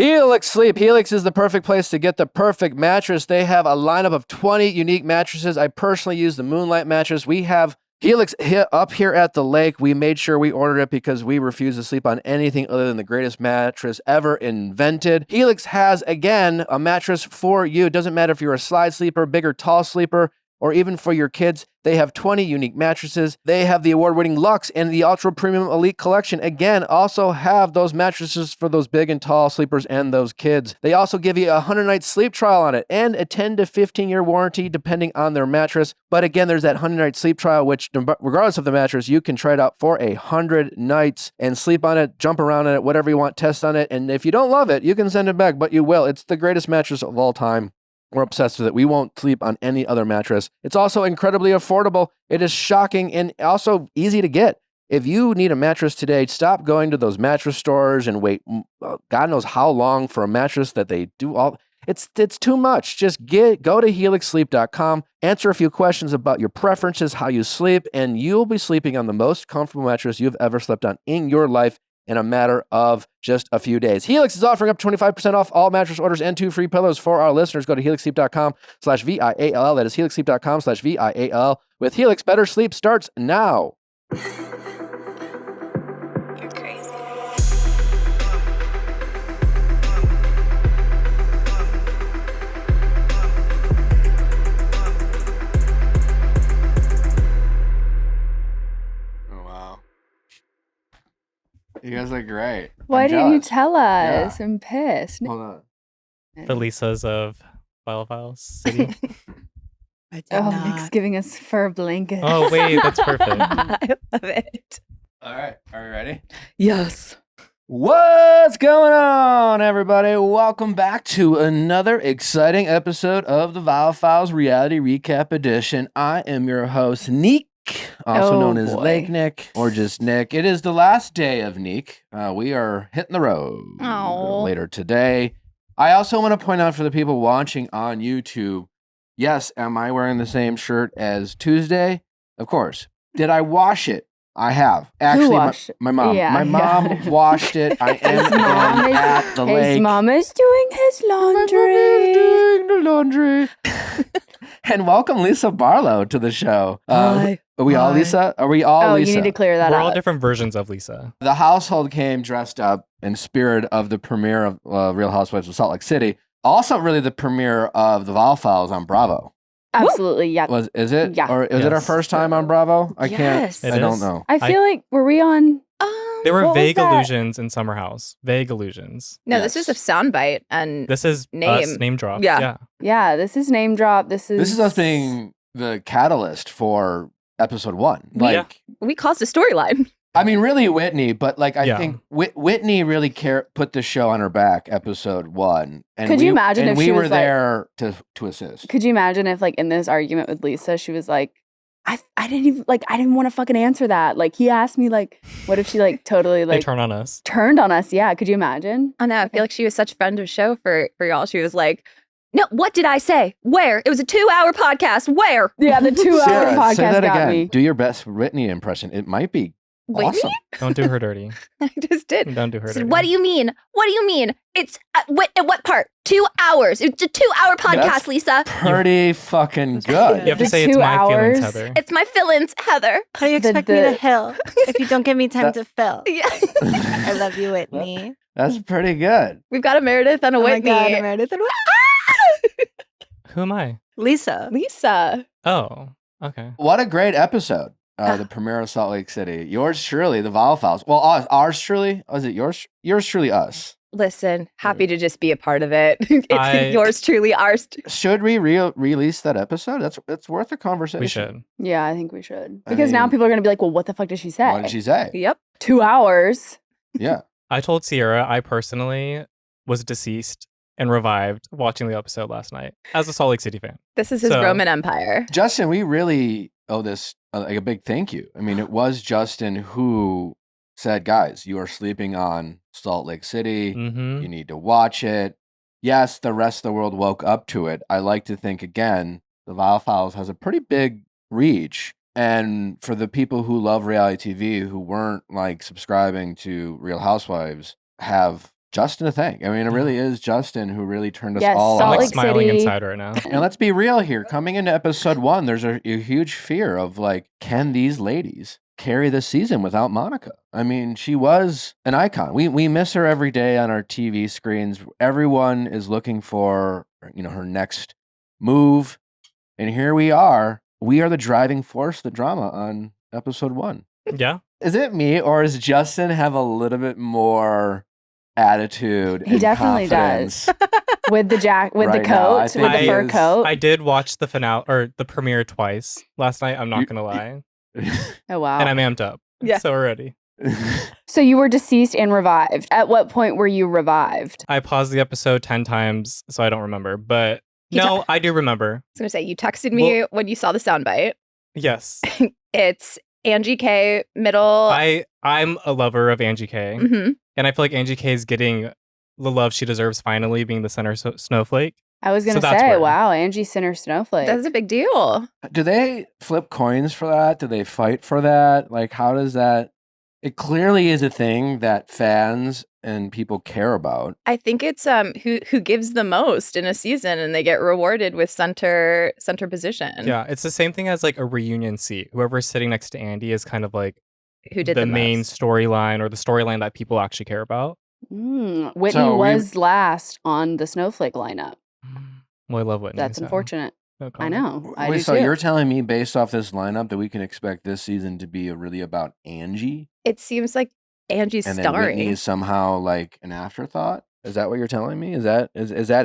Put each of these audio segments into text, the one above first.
Helix Sleep. Helix is the perfect place to get the perfect mattress. They have a lineup of 20 unique mattresses. I personally use the Moonlight mattress. We have Helix up here at the lake. We made sure we ordered it because we refuse to sleep on anything other than the greatest mattress ever invented. Helix has, again, a mattress for you. It doesn't matter if you're a slide sleeper, big or tall sleeper, or even for your kids. They have 20 unique mattresses. They have the award-winning Luxe and the Ultra Premium Elite Collection. Again, also have those mattresses for those big and tall sleepers and those kids. They also give you a 100-night sleep trial on it and a 10 to 15-year warranty depending on their mattress. But again, there's that 100-night sleep trial, which regardless of the mattress, you can try it out for 100 nights and sleep on it, jump around on it, whatever you want, test on it. And if you don't love it, you can send it back, but you will. It's the greatest mattress of all time. We're obsessed with it. We won't sleep on any other mattress. It's also incredibly affordable. It is shocking and also easy to get. If you need a mattress today, stop going to those mattress stores and wait God knows how long for a mattress that they do all. It's too much. Just go to helixsleep.com, answer a few questions about your preferences, how you sleep, and you'll be sleeping on the most comfortable mattress you've ever slept on in your life in a matter of just a few days. Helix is offering up to 25% off all mattress orders and 2 free pillows for our listeners. Go to helixsleep.com/VIAL. That is helixsleep.com/VIAL. With Helix, better sleep starts now. You're crazy. You guys look great. Why didn't you tell us? Yeah. I'm pissed. Hold on. The Lisas of Viall Files City. I did Oh, not. Nick's giving us fur blankets. Oh, wait, that's perfect. I love it. All right. Are you ready? Yes. What's going on, everybody? Welcome back to another exciting episode of the Viall Files Reality Recap Edition. I am your host, Neek, also known as boy. Lake Nick, or just Nick. It is the last day of Neek. We are hitting the road Aw. later today. I also want to point out for the people watching on YouTube, yes, am I wearing the same shirt as Tuesday? Of course. Did I wash it? I have. Actually, washed it? my mom. Yeah, my mom yeah. washed it. I am again at the lake. His mama's doing his laundry. Doing the laundry. And welcome Lisa Barlow to the show. Hi. Are we all Hi. Lisa? Are we all Oh, Lisa? you need to clear that We're out. all different versions of Lisa. The household came dressed up in spirit of the premiere of Real Housewives of Salt Lake City. Also, really the premiere of the Viall Files on Bravo. Absolutely, yeah. Is it? Yeah. Or is it our Yes. first time on Bravo? I can't. Yes. I It don't is. know. I feel like, were we on? There were What was vague that? illusions in Summer House. Vague illusions. No, this is a soundbite, and This is us name drop. Yeah. Yeah, this is name drop. This is us being the catalyst for episode 1. Like, we caused a storyline. I mean, really Whitney, but like I Yeah. think Whitney really put the show on her back, episode 1. And Could you imagine and if we she were was like- there to assist? Could you imagine if, like, in this argument with Lisa, she was like, I didn't want to fucking answer that. Like, he asked me, like, what if she, like, totally, They like, turn on us. turned on us? Yeah, could you imagine? I know. I feel like she was such a friend of the show for y'all. She was like, "No, what did I say? Where? It was a 2-hour podcast. Where? Yeah, the 2-hour Sarah, podcast say that got again. me. Do your best Whitney impression. It might be Whitney? awesome. Don't do her dirty. I just did." Don't do her I dirty. said, "What do you mean? What do you mean? It's what part? 2 hours. It's a 2-hour podcast, That's Lisa. Pretty fucking good. You have to The say it's 2 my feelings, hours. Heather. It's my feelings, Heather." How do you The- expect me to the- fill if you don't give me time That- to fill? Yeah. I love you, Whitney. That's pretty good. We've got a Meredith and a Oh my Whitney. God, Meredith and Who am I? Lisa. Lisa. Oh, okay. What a great episode. The premiere of Salt Lake City. Yours truly, the Viall Files. Well, ours truly. Was it yours? Yours truly, us. Listen, happy to just be a part of it. It's yours truly, ours. Should we release that episode? It's worth a conversation. We should. Yeah, I think we should. I Because now mean- people are going to be like, well, what the fuck did she say? What did she say? Yep. 2 hours. Yeah. I told Sierra I personally was deceased and revived watching the episode last night as a Salt Lake City fan. This is his So- Roman Empire. Justin, we really owe this like a big thank you. I mean, it was Justin who said, guys, you are sleeping on Salt Lake City. Mm-hmm. You need to watch it. Yes, the rest of the world woke up to it. I like to think, again, the Viall Files has a pretty big reach. And for the people who love reality TV who weren't like subscribing to Real Housewives, have Justin to thank. I mean, it really is Justin who really turned us Yes, all Salt I'm on. like Lake smiling City. inside right now. And let's be real here. Coming into episode 1, there's a huge fear of like, can these ladies carry this season without Monica? I mean, she was an icon. We miss her every day on our TV screens. Everyone is looking for, her next move. And here we are. We are the driving force, the drama on episode 1. Yeah. Is it me, or does Justin have a little bit more attitude? He and definitely confidence? with the Right the now, I coat, think with the he fur is- coat. I did watch the finale or the premiere twice last night. I'm not You- going to lie. Oh wow. And I'm amped up. Yeah. So ready. So you were deceased and revived. At what point were you revived? I paused the episode 10 times, so I don't remember. But You no, I do remember. I was gonna say you texted me when you saw the soundbite. Yes. It's Angie K, middle. I'm a lover of Angie K. hmm And I feel like Angie K is getting the love she deserves finally, being the center snowflake. I was gonna So that's say, weird. wow, Angie Sinner Snowflake. That's a big deal. Do they flip coins for that? Do they fight for that? Like, how does that? It clearly is a thing that fans and people care about. I think it's who gives the most in a season, and they get rewarded with center position. Yeah, it's the same thing as like a reunion seat. Whoever's sitting next to Andy is kind of like Who did the main most. storyline or the storyline that people actually care about. Whitney So was last on the Snowflake lineup. Well, I love Whitney. That's so unfortunate. no I comment. know. I Wait, do so too. you're telling me based off this lineup that we can expect this season to be really about Angie, It seems like Angie's and then starring. Whitney is somehow like an afterthought? Is that what you're telling me? Is that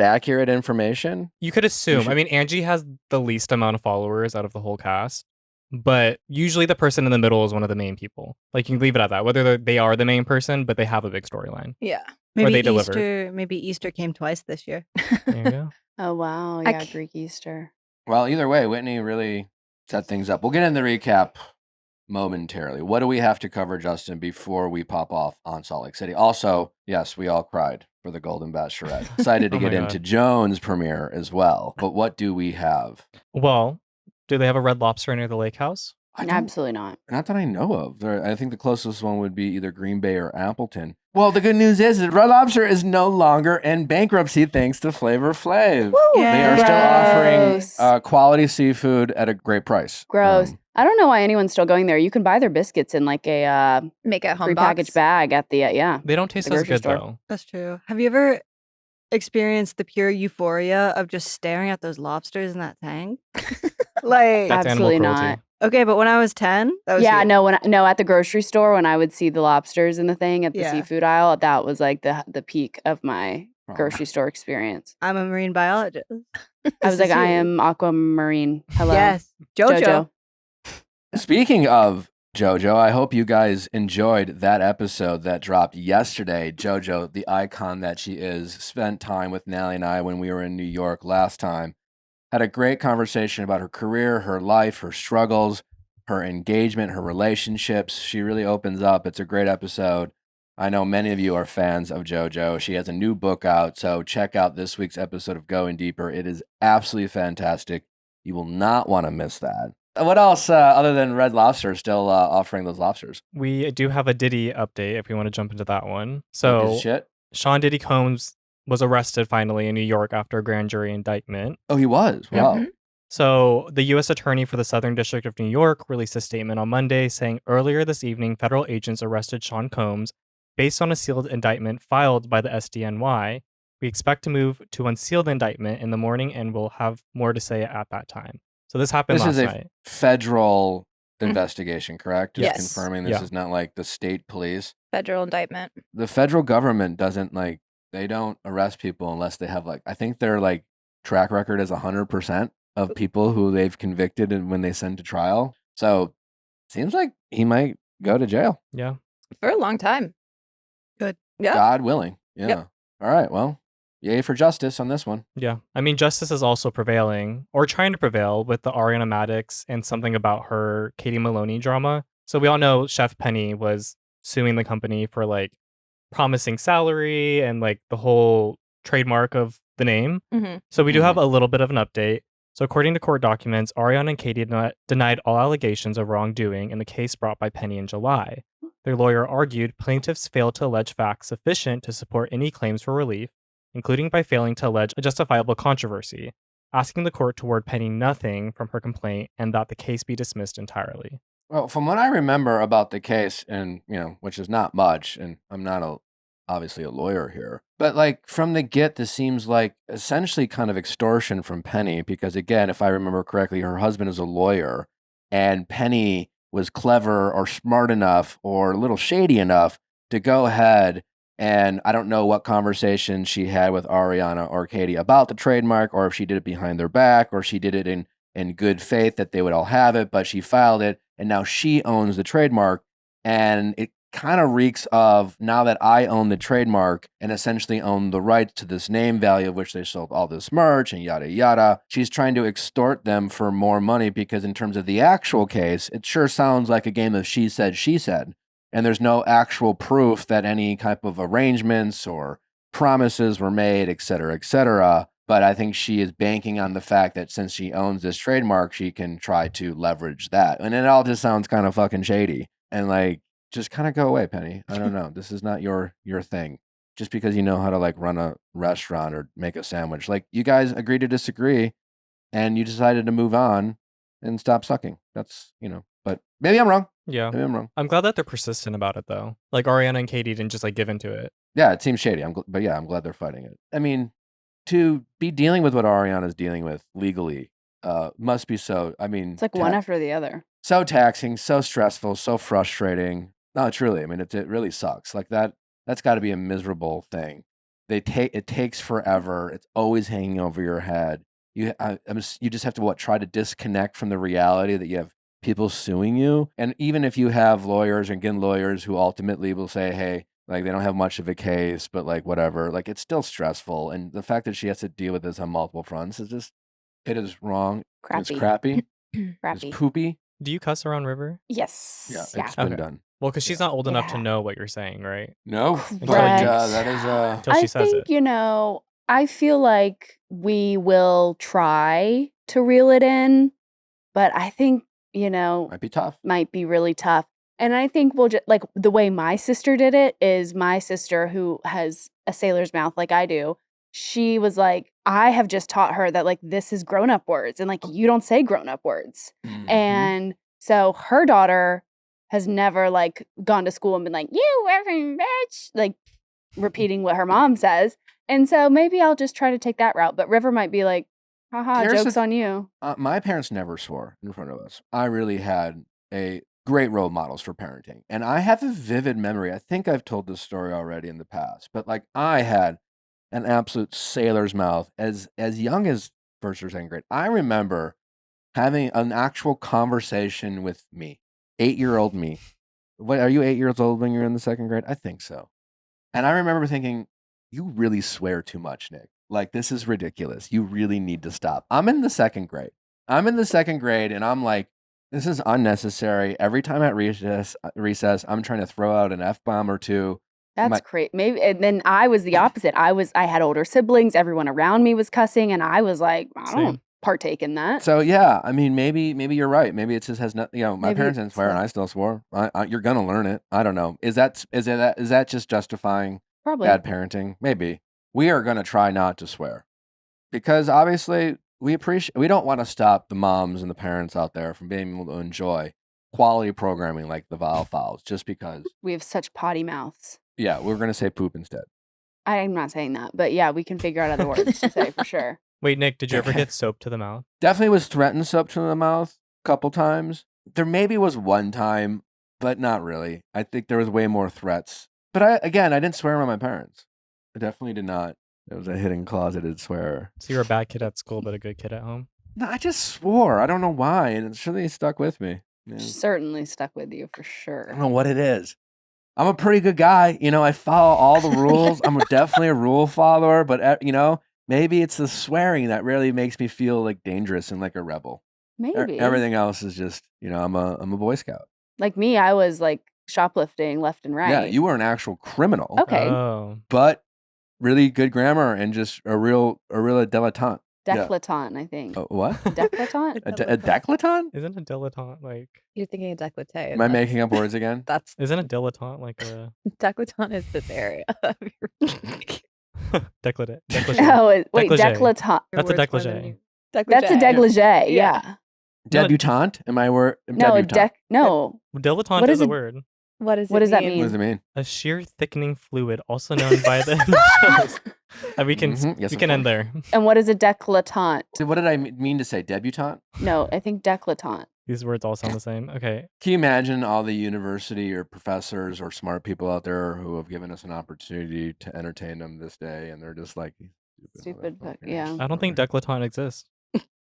accurate information? You could assume. should- I mean, Angie has the least amount of followers out of the whole cast, but usually the person in the middle is one of the main people. Like you can leave it at that. Whether they are the main person, but they have a big storyline. Yeah. Maybe they delivered. Easter came twice this year. There you go. Oh wow, I yeah, c- Greek Easter. Well, either way, Whitney really set things up. We'll get in the recap momentarily. What do we have to cover, Justin, before we pop off on Salt Lake City? Also, yes, we all cried for the Golden Bachelorette. Excited to Oh my get into God. Joan's premiere as well. But what do we have? Well, do they have a Red Lobster near the lake house? I don't- Absolutely not. Not that I know of. I think the closest one would be either Green Bay or Appleton. Well, the good news is that Red Lobster is no longer in bankruptcy thanks to Flavor Flav. They are still Gross. offering quality seafood at a great price. Gross. I don't know why anyone's still going there. You can buy their biscuits in like a Make a home box. prepackaged bag at the yeah. They don't taste The as grocery good store. though. That's true. Have you ever experienced the pure euphoria of just staring at those lobsters in that tank? Like, That's Absolutely animal cruelty. not. okay, but when I was 10, that was Yeah, huge. no, at the grocery store when I would see the lobsters in the thing at the Yeah. seafood aisle, that was like the peak of my Oh. grocery store experience. I'm a marine biologist. I was This like, is I huge. am aquamarine. Hello. Yes, JoJo. Speaking of JoJo, I hope you guys enjoyed that episode that dropped yesterday. JoJo, the icon that she is, spent time with Nally and I when we were in New York last time. Had a great conversation about her career, her life, her struggles, her engagement, her relationships. She really opens up. It's a great episode. I know many of you are fans of JoJo. She has a new book out, so check out this week's episode of Going Deeper. It is absolutely fantastic. You will not want to miss that. What else other than Red Lobster still offering those lobsters? We do have a Diddy update if we want to jump into that one. Oh, So piece of shit. Sean Diddy Combs was arrested finally in New York after a grand jury indictment. Oh, he was. Yeah. Wow. Mhm. So, the U.S. Attorney for the Southern District of New York released a statement on Monday saying earlier this evening, federal agents arrested Sean Combs based on a sealed indictment filed by the SDNY. We expect to move to unseal the indictment in the morning and we'll have more to say at that time. So, this happened This last is a night. federal Mhm. investigation, correct? Just Yes. confirming this Yeah. is not like the state police. Federal indictment. The federal government doesn't they don't arrest people unless they have I think their track record is 100% of people who they've convicted and when they send to trial. So seems like he might go to jail. Yeah. For a long time. Good. Yeah. God willing. Yeah. Yep. All right. Well, yay for justice on this one. Yeah. I mean, justice is also prevailing or trying to prevail with the Ariana Madix and something about her Katie Maloney drama. So, we all know Chef Penny was suing the company for promising salary and the whole trademark of the name. hmm So we do have a little bit of an update. So according to court documents, Ariana and Katie denied all allegations of wrongdoing in the case brought by Penny in July. Their lawyer argued plaintiffs failed to allege facts sufficient to support any claims for relief, including by failing to allege a justifiable controversy, asking the court to award Penny nothing from her complaint and that the case be dismissed entirely. Well, from what I remember about the case, and which is not much, and I'm not obviously a lawyer here, but like from the get, this seems like essentially kind of extortion from Penny, because again, if I remember correctly, her husband is a lawyer, and Penny was clever or smart enough or a little shady enough to go ahead and I don't know what conversation she had with Ariana or Katie about the trademark, or if she did it behind their back, or she did it in good faith that they would all have it, but she filed it, and now she owns the trademark, and it kind of reeks of, now that I own the trademark and essentially own the rights to this name value of which they sold all this merch and yada yada, she's trying to extort them for more money, because in terms of the actual case, it sure sounds like a game of she said, and there's no actual proof that any type of arrangements or promises were made, et cetera, et cetera. But I think she is banking on the fact that since she owns this trademark, she can try to leverage that. And it all just sounds kind of fucking shady. And like, just kind of go away, Penny. I don't know. This is not your thing. Just because you know how to like run a restaurant or make a sandwich. Like, you guys agreed to disagree and you decided to move on and stop sucking. That's, but maybe I'm wrong. Yeah. Maybe I'm wrong. I'm glad that they're persistent about it, though. Like, Ariana and Katie didn't just like give into it. Yeah, it seems shady. But yeah, I'm glad they're fighting it. I mean, to be dealing with what Ariana's dealing with legally must be so, It's like one after the other. So taxing, so stressful, so frustrating. No, it's really, I mean, it really sucks. Like that's got to be a miserable thing. It takes forever. It's always hanging over your head. You just have to try to disconnect from the reality that you have people suing you. And even if you have lawyers and again, lawyers who ultimately will say, hey, like they don't have much of a case, but like whatever, like it's still stressful. And the fact that she has to deal with this on multiple fronts is just, it is wrong. Crappy. It's crappy. Crappy. It's poopy. Do you cuss around River? Yes. Yeah, it's been Okay. done. Well, because she's not old enough to Yeah. know what you're saying, right? No, Correct. but that is Until she I says think, it. I feel like we will try to reel it in, but I think, might be tough. might be really tough. And I think we'll just, like, the way my sister did it is my sister, who has a sailor's mouth like I do, she was like, I have just taught her that, like, this is grown-up words, and, like, you don't say grown-up words. Mhm. And so her daughter has never, like, gone to school and been like, you effing bitch, like, repeating what her mom says. And so maybe I'll just try to take that route. But River might be like, haha, Here's the joke's on you. My parents never swore in front of us. I really had a great role models for parenting, and I have a vivid memory. I think I've told this story already in the past, but like I had an absolute sailor's mouth as young as first or second grade. I remember having an actual conversation with me, 8-year-old me. What are you 8 years old when you're in the second grade? I think so. And I remember thinking, you really swear too much, Nick. Like, this is ridiculous. You really need to stop. I'm in the second grade, and I'm like, this is unnecessary. Every time at recess, I'm trying to throw out an F-bomb or two. That's great. Maybe, and then I was the opposite. I had older siblings. Everyone around me was cussing, and I was like, I don't Same. partake in that. So yeah, I mean, maybe you're right. Maybe it just has not. My Maybe parents didn't it's swear, and like- I still swore. You're gonna learn it. I don't know. Is that just justifying Probably. bad parenting? Maybe. We are gonna try not to swear, because obviously we don't want to stop the moms and the parents out there from being able to enjoy quality programming like the Viall Files, just because. We have such potty mouths. Yeah, we're gonna say poop instead. I'm not saying that, but yeah, we can figure out other words to say for sure. Wait, Nick, did you ever Okay. get soap to the mouth? Definitely was threatened soap to the mouth a couple times. There maybe was one time, but not really. I think there was way more threats. But I didn't swear around my parents. I definitely did not. It was a hidden closeted swearer. So you're a bad kid at school, but a good kid at home? No, I just swore. I don't know why, and it's really stuck with me. Yeah. Certainly stuck with you for I sure. don't know what it is. I'm a pretty good guy. I follow all the rules. I'm definitely a rule follower, but maybe it's the swearing that really makes me feel like dangerous and like a rebel. Maybe. Everything else is just, I'm a Boy Scout. Like me, I was like shoplifting left and right. Yeah, you were an actual criminal. Okay. Oh. But really good grammar and just a real dilettante. Décolletant, I think. What? Décolletant? A décolletant? Isn't a dilettante like? You're thinking of décolleté. Am I making up words again? That's Isn't a dilettante like a décolletant is this area. décolleté? No, wait, Dégligé. décolletant. That's a dégligé. That's a dégligé, yeah. Debutante? Am I word? No, Debutante. no. Dilettante What is is a it? word. What does What does that What mean? does it mean? A sheer thickening fluid, also known by the initials. We can Yes, we of can end course. there. And what is a décolletant? So what did I mean to say? Debutante? No, I think décolletant. These words all sound the same. Okay. Can you imagine all the university or professors or smart people out there who have given us an opportunity to entertain them this day, and they're just like, Stupid fuck, motherfuckers. yeah. I don't think décolletant exists.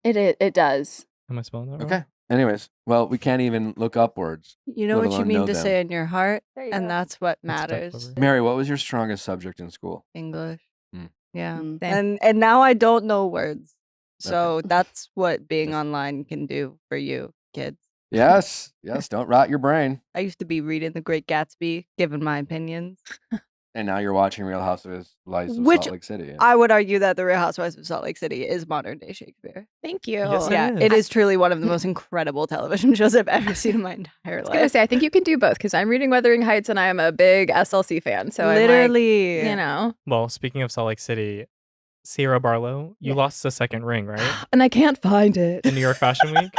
It does. Am I spelling that wrong? Okay. Anyways, well, we can't even look upwards. You know Let what you alone mean know to them. say in your heart, There you and go. that's what That's a duck matters. lover. Mary, what was your strongest subject in school? English. Mm. Yeah. Mm. Same. And now I don't know words. So Okay. that's what being Yes. online can do for you, kids. Yes. Yes. Don't rot your brain. I used to be reading The Great Gatsby, giving my opinions. And now you're watching Real Housewives of Which Salt Lake City. I would argue that The Real Housewives of Salt Lake City is modern day Shakespeare. Thank you. Yes, it Yeah, is. it is truly one of the most incredible television shows I've ever seen in my entire I was gonna life. say I think you can do both because I'm reading Wuthering Heights and I am a big SLC fan. So Literally. I'm like, you know, Well, speaking of Salt Lake City, Sierra Barlow, you Yeah. lost the second ring, right? and I can't find it. In New York Fashion Week.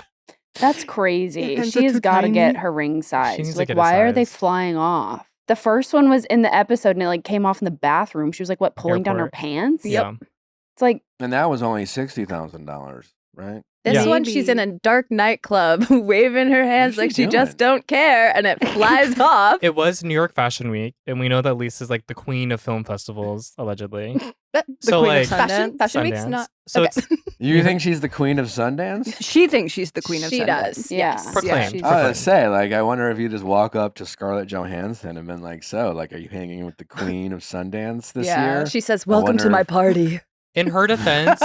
That's crazy. hands She are has too got to get tiny. her ring needs size. to Like, get a why are they size. flying off? The first one was in the episode and it like came off in the bathroom. She was like, what, pulling down her Airport. pants? Yeah. It's like, And that was only $60,000, right? This Yeah. one, she's in Maybe. a dark nightclub waving her hands she like she just doing? don't care and it flies off. It was New York Fashion Week, and we know that Lisa's like the queen of film festivals, allegedly. But The So, Queen like, of Sundance. Fashion Week's Sundance. not. So okay. it's You think she's the queen of Sundance? She thinks she's the queen of She Sundance. does. yeah. Yes. proclaimed. she's- I was gonna proclaimed. say, like, I wonder if you just walk up to Scarlett Johansson and been like, so, like, are you hanging with the queen of Sundance this Yeah. year? She says, "Welcome to wonder my if- party." In her defense,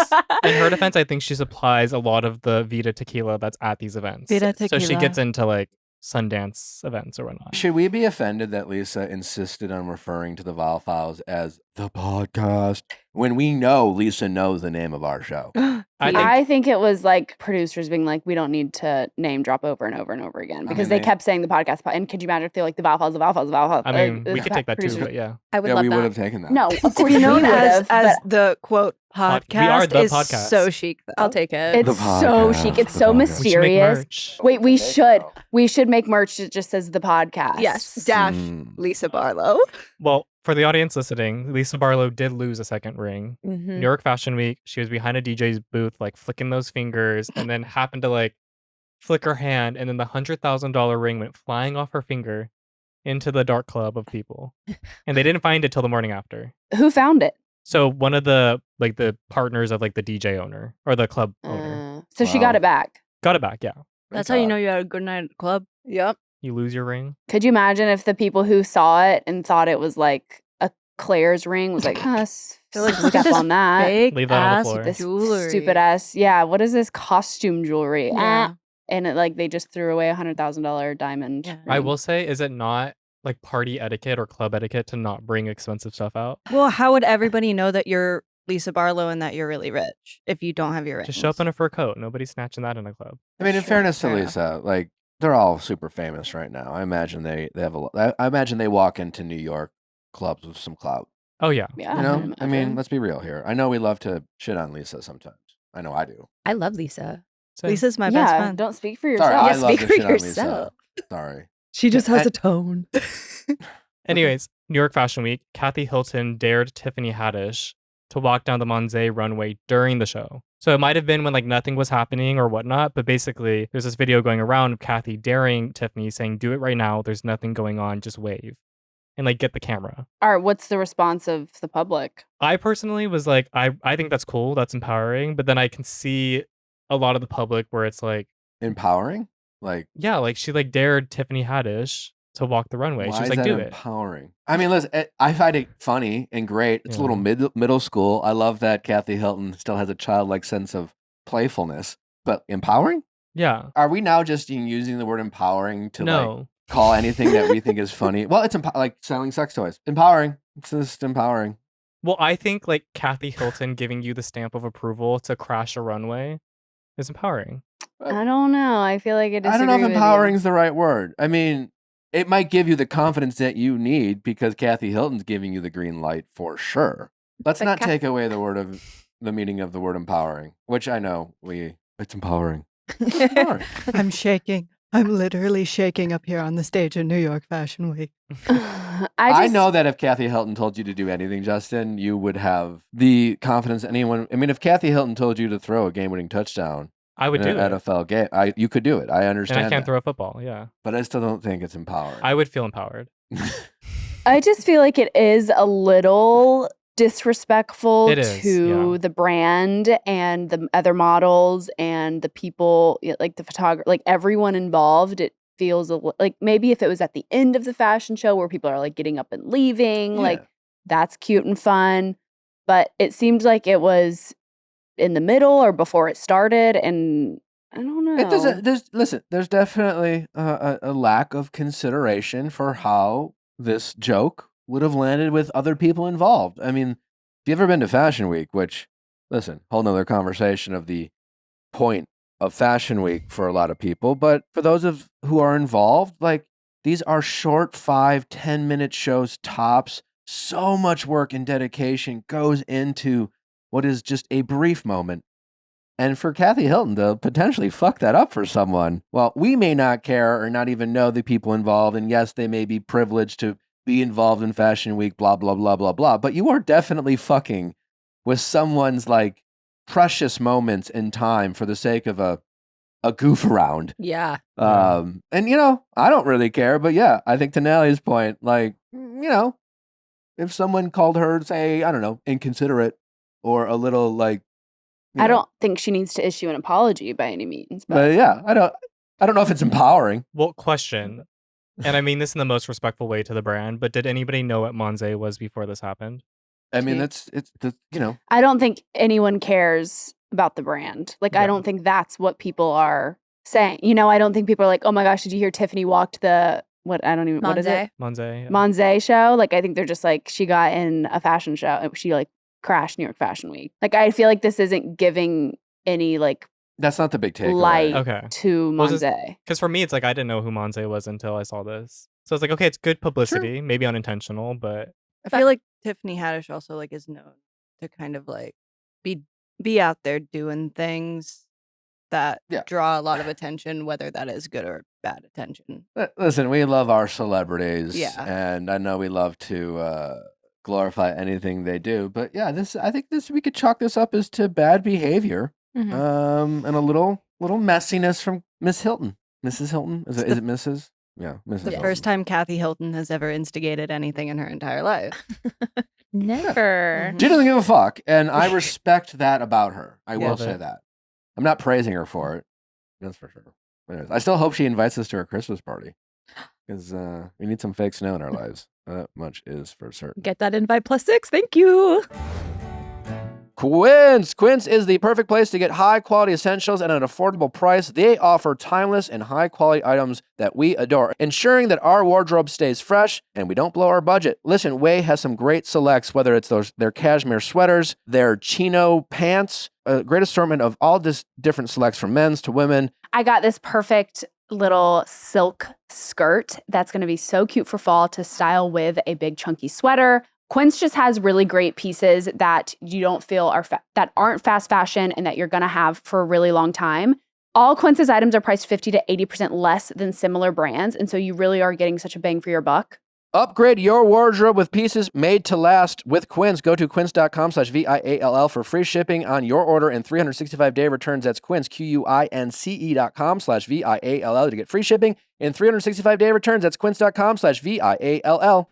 I think she supplies a lot of the Vita tequila that's at these events. Vita So she tequila. gets into like Sundance events or whatnot. Should we be offended that Lisa insisted on referring to the Viall Files as the podcast when we know Lisa knows the name of our show? I think it was like producers being like, we don't need to name drop over and over and over again because mean, they kept saying the podcast. And could you imagine if they're like the Viall Files, the Viall Files, the Viall Files? I mean, we could take that too, producers- but yeah. I would Yeah, love we that. would have taken that. No, of To course be we known would as have. the quote Pod- podcast we are the is podcast. so chic though. I'll take it. It's The so chic. podcast, It's the so podcast. We should make mysterious. merch. Wait, we There you should. go. We should make merch that just says the podcast. Yes. Dash Mm. Lisa Barlow. Well, for the audience listening, Lisa Barlow did lose a second ring. Mhm. New York Fashion Week, she was behind a DJ's booth, like flicking those fingers, and then happened to like flick her hand, and then the $100,000 ring went flying off her finger into the dark club of people, and they didn't find it till the morning after. Who found it? So one of the partners of like the DJ owner or the club owner So she got Wow. it back. got it back. Yeah, That's Thank how you God. know you had a good night at the club. Yep. you lose your ring. Could you imagine if the people who saw it and thought it was like a Claire's ring was like, They're like, look at step this on that. Fake Leave that on the ass floor. This jewelry. stupid ass. Yeah. What is this costume jewelry? Yeah. And it like they just threw away $100,000 diamond. Yeah. I ring. will say, is it not like party etiquette or club etiquette to not bring expensive stuff out? Well, how would everybody know that you're Lisa Barlow and that you're really rich if you don't have your rings? Just show up in a fur coat. Nobody's snatching that in a club. I mean, in Sure, fairness to fair enough. Lisa, like, they're all super famous right now. I imagine they have a lot. I imagine they walk into New York clubs with some clout. Oh yeah, Yeah. You know, can I mean, imagine. let's be real here. I know we love to shit on Lisa sometimes. I know I do. I love Lisa. Same. Lisa's my best yeah. friend. Don't speak for Sorry, yourself. I Yeah, love speak to for shit on Lisa. yourself. Sorry. She just has has a a tone. Anyways, New York Fashion Week, Kathy Hilton dared Tiffany Haddish to walk down the Monzé runway during the show. So it might have been when like nothing was happening or whatnot, but basically there's this video going around of Kathy daring Tiffany saying, "Do it right now. There's nothing going on. Just wave." And like get the camera. All right. What's the response of the public? I personally was like, I think that's cool. That's empowering. But then I can see a lot of the public where it's like, Empowering? Like, yeah, like she like dared Tiffany Haddish to walk the runway. why She was is like, that do it. empowering? I mean, listen, I find it funny and great. It's a little middle school. I love that Kathy Hilton still has a childlike sense of playfulness, but empowering? Yeah. Are we now just using the word empowering to like No. call anything that we think is funny? Well, it's like selling sex toys. Empowering. It's just empowering. Well, I think like Kathy Hilton giving you the stamp of approval to crash a runway is empowering. I don't know. I feel like it. I don't know if empowering is the right word. I mean, it might give you the confidence that you need because Kathy Hilton's giving you the green light for sure. Let's But not take away the meaning of the word empowering, which I know it's empowering. Empowering. I'm shaking. I'm literally shaking up here on the stage in New York Fashion Week. I know that if Kathy Hilton told you to do anything, Justin, you would have the confidence anyone. I mean, if Kathy Hilton told you to throw a game-winning touchdown I would in do an it. NFL game, you could do it. I And understand I can't that. throw a football. Yeah. But I still don't think it's empowering. I would feel empowered. I just feel like it is a little disrespectful It is, to yeah. the brand and the other models and the people, like the photographer, like everyone involved. It feels like maybe if it was at the end of the fashion show where people are like getting up and leaving, like that's cute and fun. But it seemed like it was in the middle or before it started, and I don't know. It doesn't. There's definitely a lack of consideration for how this joke would have landed with other people involved. I mean, if you've ever been to Fashion Week, which, listen, whole nother conversation of the point of Fashion Week for a lot of people, but for those who are involved, like these are short 5-10 minute shows tops. So much work and dedication goes into what is just a brief moment. And for Kathy Hilton to potentially fuck that up for someone, well, we may not care or not even know the people involved. And yes, they may be privileged to be involved in Fashion Week, blah, blah, blah, blah, blah. But you are definitely fucking with someone's like precious moments in time for the sake of a goof around. Yeah. And, you know, I don't really care. But yeah, I think to Nellie's point, like, you know, if someone called her, say, I don't know, inconsiderate or a little like, I don't think she needs to issue an apology by any means. But yeah, I don't know if it's empowering. Well, question. And I mean this in the most respectful way to the brand, but did anybody know what Monze was before this happened? I mean, it's you know. I don't think anyone cares about the brand. Like, I Yeah. don't think that's what people are saying. You know, I don't think people are like, oh my gosh, did you hear Tiffany walked the, what is it? Monze. Yeah. Monze show. Like, I think they're just like, she got in a fashion show and she like crashed New York Fashion Week. Like, I feel like this isn't giving any like That's not the big takeaway. light Okay. to Well, Monze. Because for me, it's like I didn't know who Monze was until I saw this. So it's like, okay, it's good publicity, maybe unintentional, but I feel like Tiffany Haddish also like is known to kind of like be out there doing things that draw a lot of attention, whether that is good or bad attention. Listen, we love our celebrities. Yeah. And I know we love to glorify anything they do. But yeah, I think we could chalk this up as to bad behavior. Mhm. And a little messiness from Miss Hilton. Mrs. Hilton? Is it Mrs.? Yeah, Mrs. The Hilton. first time Kathy Hilton has ever instigated anything in her entire life. Never. Mhm. She doesn't give a fuck, and I respect that about her. I will Love say it. that. I'm not praising her for it. That's for sure. Anyways, I still hope she invites us to her Christmas party because we need some fake snow in our lives. That much is for certain. Get that invite +6. Thank you. Quince. Quince is the perfect place to get high-quality essentials at an affordable price. They offer timeless and high-quality items that we adore, ensuring that our wardrobe stays fresh and we don't blow our budget. Listen, Way has some great selects, whether it's their cashmere sweaters, their chino pants, a great assortment of all this different selects from men's to women. I got this perfect little silk skirt that's going to be so cute for fall to style with a big chunky sweater. Quince just has really great pieces that you don't feel that aren't fast fashion and that you're going to have for a really long time. All Quince's items are priced 50 to 80% less than similar brands, and so you really are getting such a bang for your buck. Upgrade your wardrobe with pieces made to last with Quince. Go to quince.com/VIALL for free shipping on your order and 365-day returns. That's Quince, QUINCE.com/VIALL to get free shipping and 365-day returns. That's quince.com/VIALL.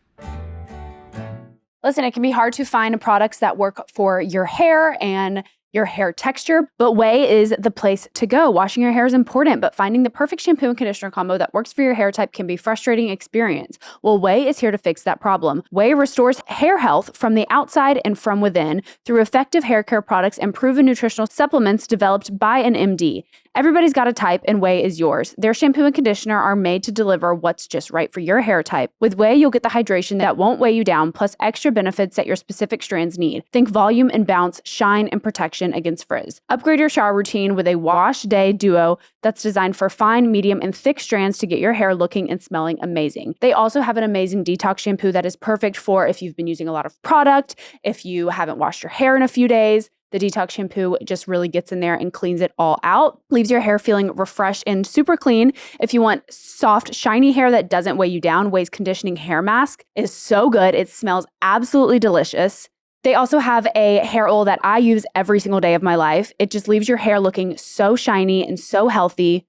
Listen, it can be hard to find products that work for your hair, and your hair texture, but Ouai is the place to go. Washing your hair is important, but finding the perfect shampoo and conditioner combo that works for your hair type can be a frustrating experience. Well, Ouai is here to fix that problem. Ouai restores hair health from the outside and from within through effective hair care products and proven nutritional supplements developed by an MD. Everybody's got a type, and Ouai is yours. Their shampoo and conditioner are made to deliver what's just right for your hair type. With Ouai, you'll get the hydration that won't weigh you down, plus extra benefits that your specific strands need. Think volume and bounce, shine, and protection against frizz. Upgrade your shower routine with a wash day duo that's designed for fine, medium, and thick strands to get your hair looking and smelling amazing. They also have an amazing detox shampoo that is perfect for if you've been using a lot of product, if you haven't washed your hair in a few days. The detox shampoo just really gets in there and cleans it all out, leaves your hair feeling refreshed and super clean. If you want soft, shiny hair that doesn't weigh you down, Ouai's conditioning hair mask is so good. It smells absolutely delicious. They also have a hair oil that I use every single day of my life. It just leaves your hair looking so shiny and so healthy.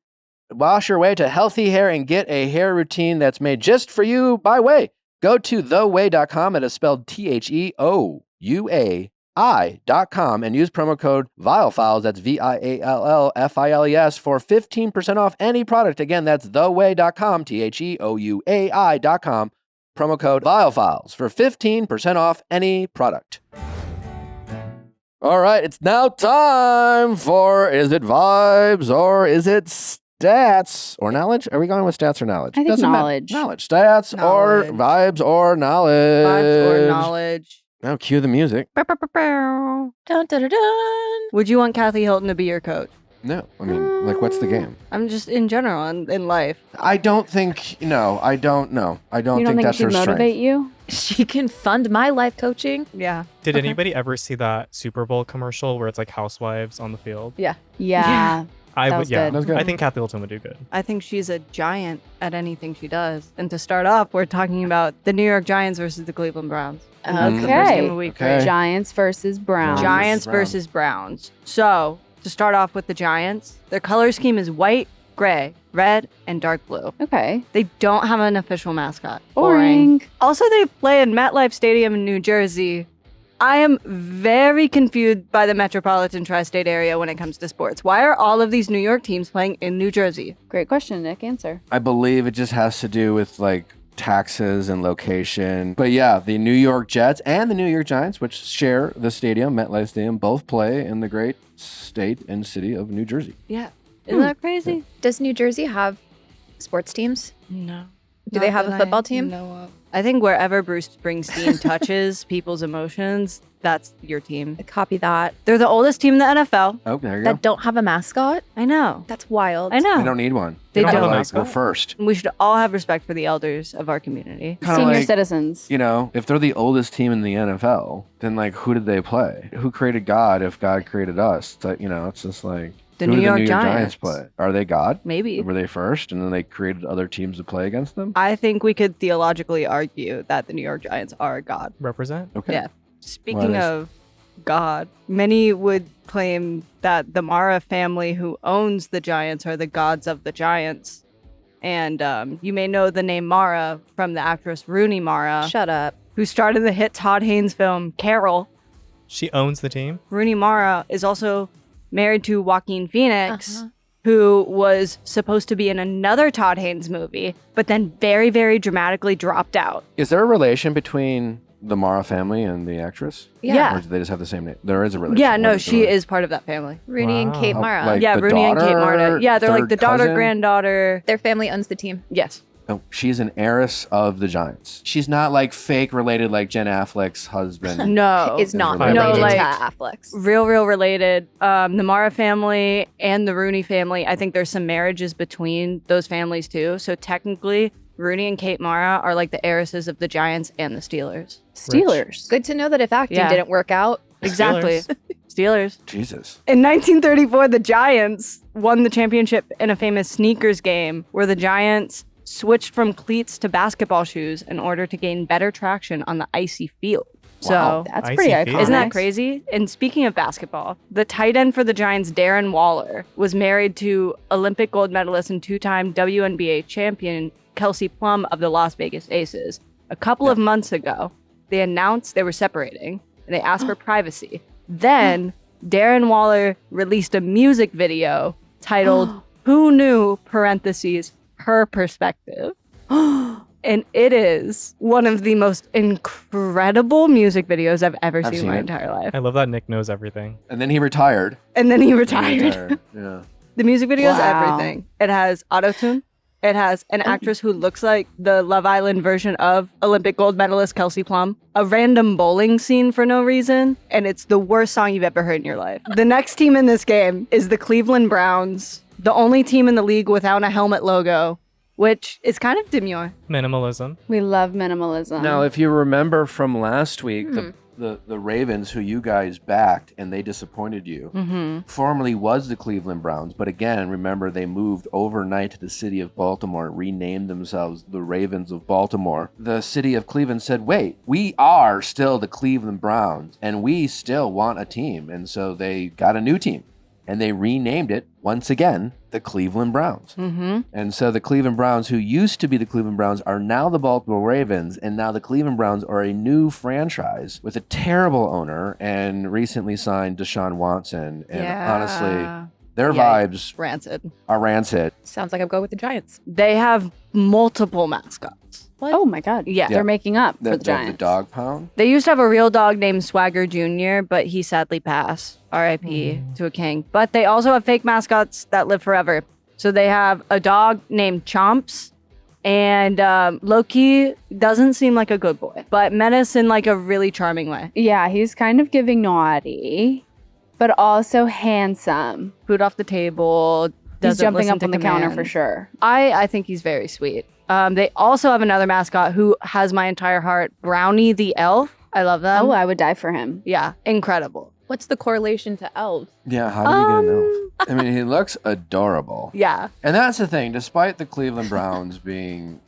Wash your way to healthy hair and get a hair routine that's made just for you by Ouai. Go to theouai.com. It is spelled TheOuai.com and use promo code Viall Files, that's VIALLFILES, for 15% off any product. Again, that's theouai.com, TheOuai.com, promo code Viall Files for 15% off any product. All right, it's now time for, is it vibes or is it stats or knowledge? Are we going with stats or knowledge? I think knowledge. Knowledge. Stats or Knowledge. vibes or knowledge. Vibes or knowledge. Now cue the music. Bow, bow, bow, bow. Dun, dun, dun, dun. Would you want Kathy Hilton to be your coach? No, I mean, like, what's the game? I'm just in general in life. I don't think, no, I don't know. I don't You don't think think that's she'd her motivate strength. you? She can fund my life coaching. Yeah. Did Okay. anybody ever see that Super Bowl commercial where it's like housewives on the field? Yeah. Yeah. I That would, was yeah. good. That was good. I think Kathy Hilton would do good. I think she's a giant at anything she does. And to start off, we're talking about the New York Giants versus the Cleveland Browns. And that's the first game of the week, Okay. right? Giants versus Browns. Giants Browns. versus Browns. So, to start off with the Giants, their color scheme is white, gray, red, and dark blue. Okay. They don't have an official mascot. Boring. Also, they play in MetLife Stadium in New Jersey. I am very confused by the metropolitan tri-state area when it comes to sports. Why are all of these New York teams playing in New Jersey? Great question, Nick. Answer. I believe it just has to do with, like, taxes and location. But yeah, the New York Jets and the New York Giants, which share the stadium, MetLife Stadium, both play in the great state and city of New Jersey. Yeah. Isn't that crazy? Does New Jersey have sports teams? No. Do they have a football team? No. I think wherever Bruce Springsteen touches people's emotions, that's your team. Copy that. They're the oldest team in the NFL. Oh, there you go. That don't have a mascot? I know. That's wild. I know. They don't need one. They don't have a Like, mascot? we're first. We should all have respect for the elders of our community. Kinda Senior like, citizens. you know, if they're the oldest team in the NFL, then, like, who did they play? Who created God if God created us? It's like, you know, it's just like, The who New did York the New York Giants. Giants play? Are they God? Maybe. Were they first, and then they created other teams to play against them? I think we could theologically argue that the New York Giants are God. Represent? Okay. Yeah. Speaking Well, of God, many would claim that the Mara family who owns the Giants are the gods of the Giants. And you may know the name Mara from the actress Rooney Mara, Shut up. who starred in the hit Todd Haynes film Carol. She owns the team? Rooney Mara is also married to Joaquin Phoenix, Uh-huh. who was supposed to be in another Todd Haynes movie, but then very, very dramatically dropped out. Is there a relation between the Mara family and the actress? Yeah. Or do they just have the same name? There is a relation. Yeah, What no, is the she relation? is part of that family. Rooney and Wow. Kate Oh, Mara. like- Yeah, the Rooney and Kate daughter, Mara. Yeah, they're like third the daughter, cousin? granddaughter. Their family owns the team. Yes. No, she's an heiress of the Giants. She's not like fake related like Jen Affleck's husband. No. Is not No, related like- to Affleck's. real related. The Mara family and the Rooney family, I think there's some marriages between those families too. So technically, Rooney and Kate Mara are like the heiresses of the Giants and the Steelers. Steelers. Good to know that if acting Yeah. didn't work out. Exactly. Steelers. Jesus. In 1934, the Giants won the championship in a famous sneakers game where the Giants switched from cleats to basketball shoes in order to gain better traction on the icy field. Wow. So That's Icy pretty field. iconic. isn't that crazy? And speaking of basketball, the tight end for the Giants, Darren Waller, was married to Olympic gold medalist and two-time WNBA champion Kelsey Plum of the Las Vegas Aces. A couple of months ago, they announced they were separating and they asked for privacy. Then Darren Waller released a music video titled Who Knew, parentheses, Her Perspective. And it is one of the most incredible music videos I've ever seen in my entire life. I love that Nick knows everything. And then he retired. And then he retired. Yeah. The music video is Wow. everything. It has autotune. It has an actress who looks like the Love Island version of Olympic gold medalist Kelsey Plum, a random bowling scene for no reason, and it's the worst song you've ever heard in your life. The next team in this game is the Cleveland Browns, the only team in the league without a helmet logo, which is kind of demure. Minimalism. We love minimalism. Now, if you remember from last week, the Ravens, who you guys backed and they disappointed you, formerly was the Cleveland Browns. But again, remember, they moved overnight to the city of Baltimore, renamed themselves the Ravens of Baltimore. The city of Cleveland said, wait, we are still the Cleveland Browns and we still want a team. And so they got a new team and they renamed it once again the Cleveland Browns. And so the Cleveland Browns, who used to be the Cleveland Browns, are now the Baltimore Ravens, and now the Cleveland Browns are a new franchise with a terrible owner and recently signed Deshaun Watson. And honestly, their vibes Rancid. are rancid. Sounds like I'm going with the Giants. They have multiple mascots. Oh my God. Yeah. They're making up for the The Giants. dog pound. They used to have a real dog named Swagger Jr., but he sadly passed. R.I.P. to a king. But they also have fake mascots that live forever. So they have a dog named Chomps, and Loki doesn't seem like a good boy, but Menace in like a really charming way. Yeah, he's kind of giving naughty, but also handsome. Food off the table. He's doesn't jumping listen up to on the counter commands. for sure. I think he's very sweet. They also have another mascot who has my entire heart, Brownie the elf. I love them. Oh, I would die for him. Yeah, incredible. What's the correlation to elves? Yeah, how do you get an elf? I mean, he looks adorable. Yeah. And that's the thing. Despite the Cleveland Browns being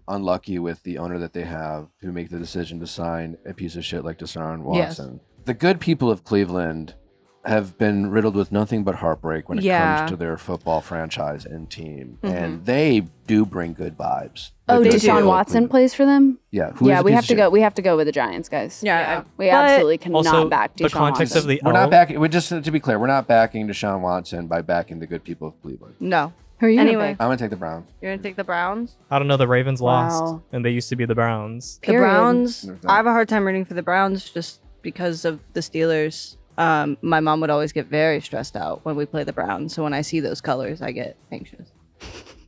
unlucky with the owner that they have who make the decision to sign a piece of shit like Deshaun Watson, the good people of Cleveland have been riddled with nothing but heartbreak when it comes to their football franchise and team. And they do bring good vibes. Oh, The good Deshaun people of Watson Cleveland. plays for them? Yeah. who is Yeah, a we piece have of to shit. go. We have to go with the Giants, guys. Yeah. We But absolutely cannot Also, back the Deshaun context Watson. of the We're not elf. backing. We're just to be clear. We're not backing Deshaun Watson by backing the good people of Cleveland. No. Who are you gonna Anyway. pick? I'm gonna take the Browns. You're going to take the Browns? I don't know. The Ravens lost, Wow. and they used to be the Browns. Period. The Browns, There's I have a hard time rooting for the Browns just because of the Steelers. My mom would always get very stressed out when we play the Browns. So when I see those colors, I get anxious.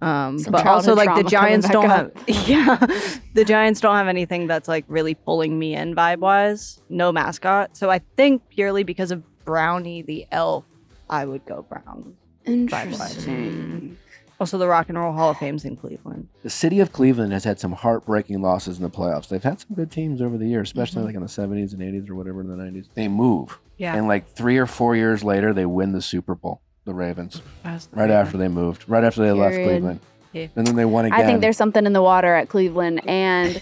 But also childhood like the trauma Giants coming don't back have, yeah, the Giants don't have anything that's like really pulling me in vibe wise. No mascot. So I think purely because of Brownie the elf, I would go Browns. Interesting. Also, the Rock and Roll Hall of Fame's in Cleveland. The city of Cleveland has had some heartbreaking losses in the playoffs. They've had some good teams over the years, especially like in the 70s and 80s or whatever in the 90s. They move. Yeah. And like 3 or 4 years later, they win the Super Bowl, the Ravens, right after they moved, right after they left Period. Cleveland. Yeah. And then they won again. I think there's something in the water at Cleveland. And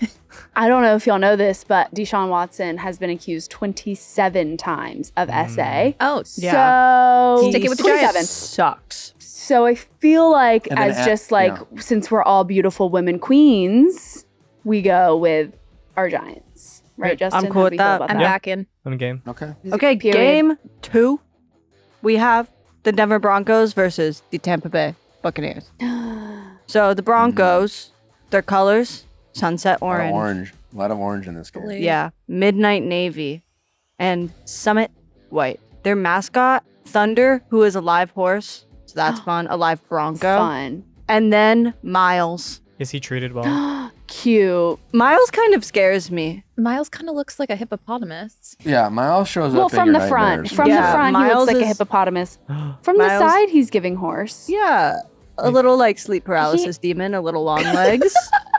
I don't know if y'all know this, but Deshaun Watson has been accused 27 times of SA. Oh, So Sticking with the 27. Giants. Sucks. So I feel like And then as just like, since we're all beautiful women queens, we go with our Giants. Right, Justin? I'm cool How do with we feel that. about I'm that? back in. I'm game. Okay. Okay, Period. game 2. We have the Denver Broncos versus the Tampa Bay Buccaneers. So the Broncos, their colors, sunset A lot of orange. orange. A lot of orange in this game. Blue. Yeah, midnight navy, and summit white. Their mascot, Thunder, who is a live horse. So that's fun. A live bronco. Fun. And then Miles. Is he treated well? Cute. Miles kind of scares me. Miles kind of looks like a hippopotamus. Yeah, Miles shows Well, up in from your the front. nightmares. From the Yeah, front, he Miles looks like a is- hippopotamus. From the Miles- side, he's giving horse. Yeah, a little like sleep paralysis demon, a little long legs.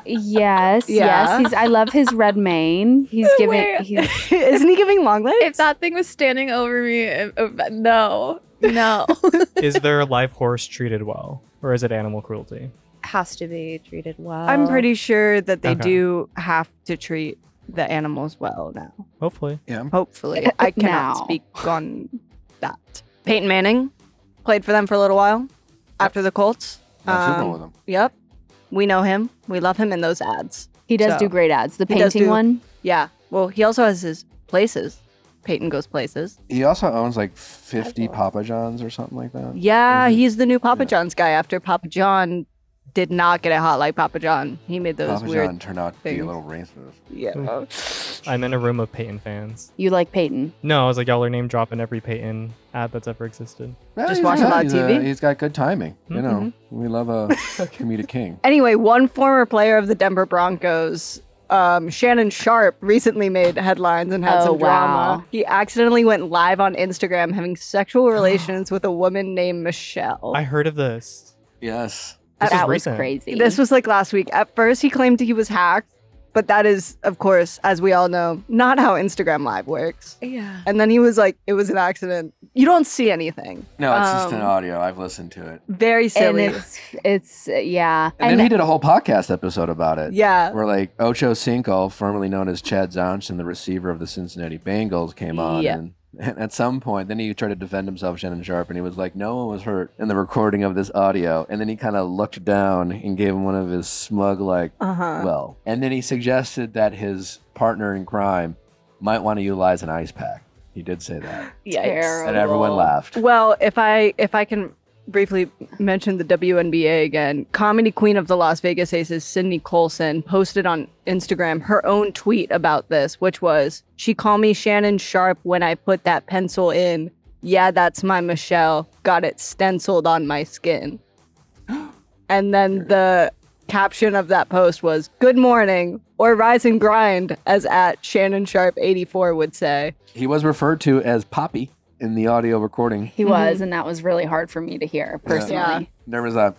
Yes, Yeah. yes. I love his red mane. He's giving. Wait. He's, Isn't he giving long legs? If that thing was standing over me, no. Is their live horse treated well, or is it animal cruelty? Has to be treated well. I'm pretty sure that they Okay. do have to treat the animals well now. Hopefully. Yeah. Hopefully. I cannot Now. speak on that. Peyton Manning played for them for a little while after the Colts. Won Super Bowl with them. Yep. We know him. We love him in those ads. he does So, do great ads. The he does painting do- one. Yeah. Well, he also has his places. Peyton Goes Places. He also owns like 50 Papa John's or something like that. Yeah, Mhm. he's the new Papa Yeah. John's guy after Papa John did not get it hot like Papa John. He made those Papa weird John turned out to be a things. little racist. Yeah. I'm in a room of Peyton fans. You like Peyton? No, I was like, y'all are name dropping every Peyton ad that's ever existed. Yeah, Just he's watch a good. lot of He's, TV? He's got good timing. You Mm-hmm. know, we love a comedic king. Anyway, one former player of the Denver Broncos, Shannon Sharp, recently made headlines and had Oh, some drama. wow. He accidentally went live on Instagram having sexual relations with a woman named Michelle. I heard of this. Yes. This That is was recent. crazy. This was like last week. At first, he claimed he was hacked, but that is, of course, as we all know, not how Instagram Live works. Yeah. And then he was like, it was an accident. You don't see anything. No, it's just an Um, audio. I've listened to it. Very silly. And it's yeah. And then he did a whole podcast episode about it. Yeah. Where like Ocho Cinco, formerly known as Chad Johnson, the receiver of the Cincinnati Bengals, came on. Yeah. And at some point, then he tried to defend himself, Shannon Sharp, and he was like, no one was hurt in the recording of this audio. And then he kind of looked down and gave him one of his smug, like, Uh-huh. well. And then he suggested that his partner in crime might want to utilize an ice pack. He did say that. Terrible. And everyone laughed. Well, if I can briefly mention the WNBA again, comedy queen of the Las Vegas Aces, Sydney Colson, posted on Instagram her own tweet about this, which was, she called me Shannon Sharp when I put that pencil in. Yeah, that's my Michelle. Got it stenciled on my skin. And then the caption of that post was, good morning, or rise and grind, as at Shannon Sharp 84 would say. He was referred to as Poppy in the audio recording. He was, and that was really hard for me to hear personally. Yeah. There was a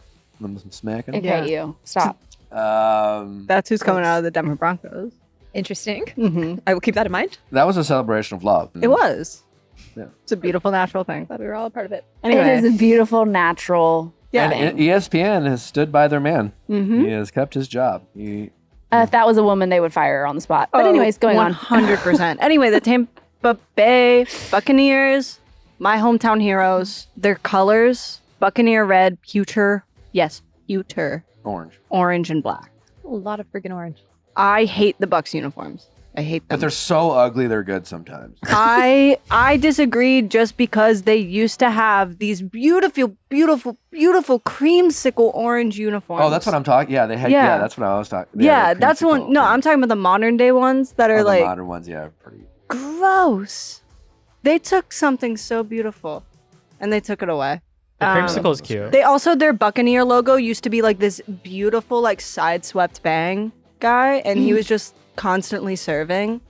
smacking. Okay, you stop. That's who's coming out of the Denver Broncos. Interesting. Mm-hmm. I will keep that in mind. That was a celebration of love. It was. Yeah. It's a beautiful natural thing. Glad we were all a part of it. Anyway, It is a beautiful, natural. yeah. And ESPN has stood by their man. Mhm. He has kept his job. He, If that was a woman, they would fire her on the spot. But Oh, anyways, going on. 100%. Anyway, the Tampa Bay Buccaneers, my hometown heroes, their colors, Buccaneer red, pewter, orange. orange and black. A lot of freaking orange. I hate the Bucs uniforms. I hate But them. they're so ugly, they're good sometimes. I disagree just because they used to have these beautiful creamsicle orange uniforms. Oh, that's what I'm talking. Yeah, they had. Yeah. Yeah, that's what I was talking. Yeah, that's the one. No, I'm talking about the modern day ones that are the like modern ones. Yeah, pretty. gross. They took something so beautiful and they took it away. The Um, creamsicle is cute. They also, their Buccaneer logo used to be like this beautiful, like side swept bang guy, and he was just constantly serving.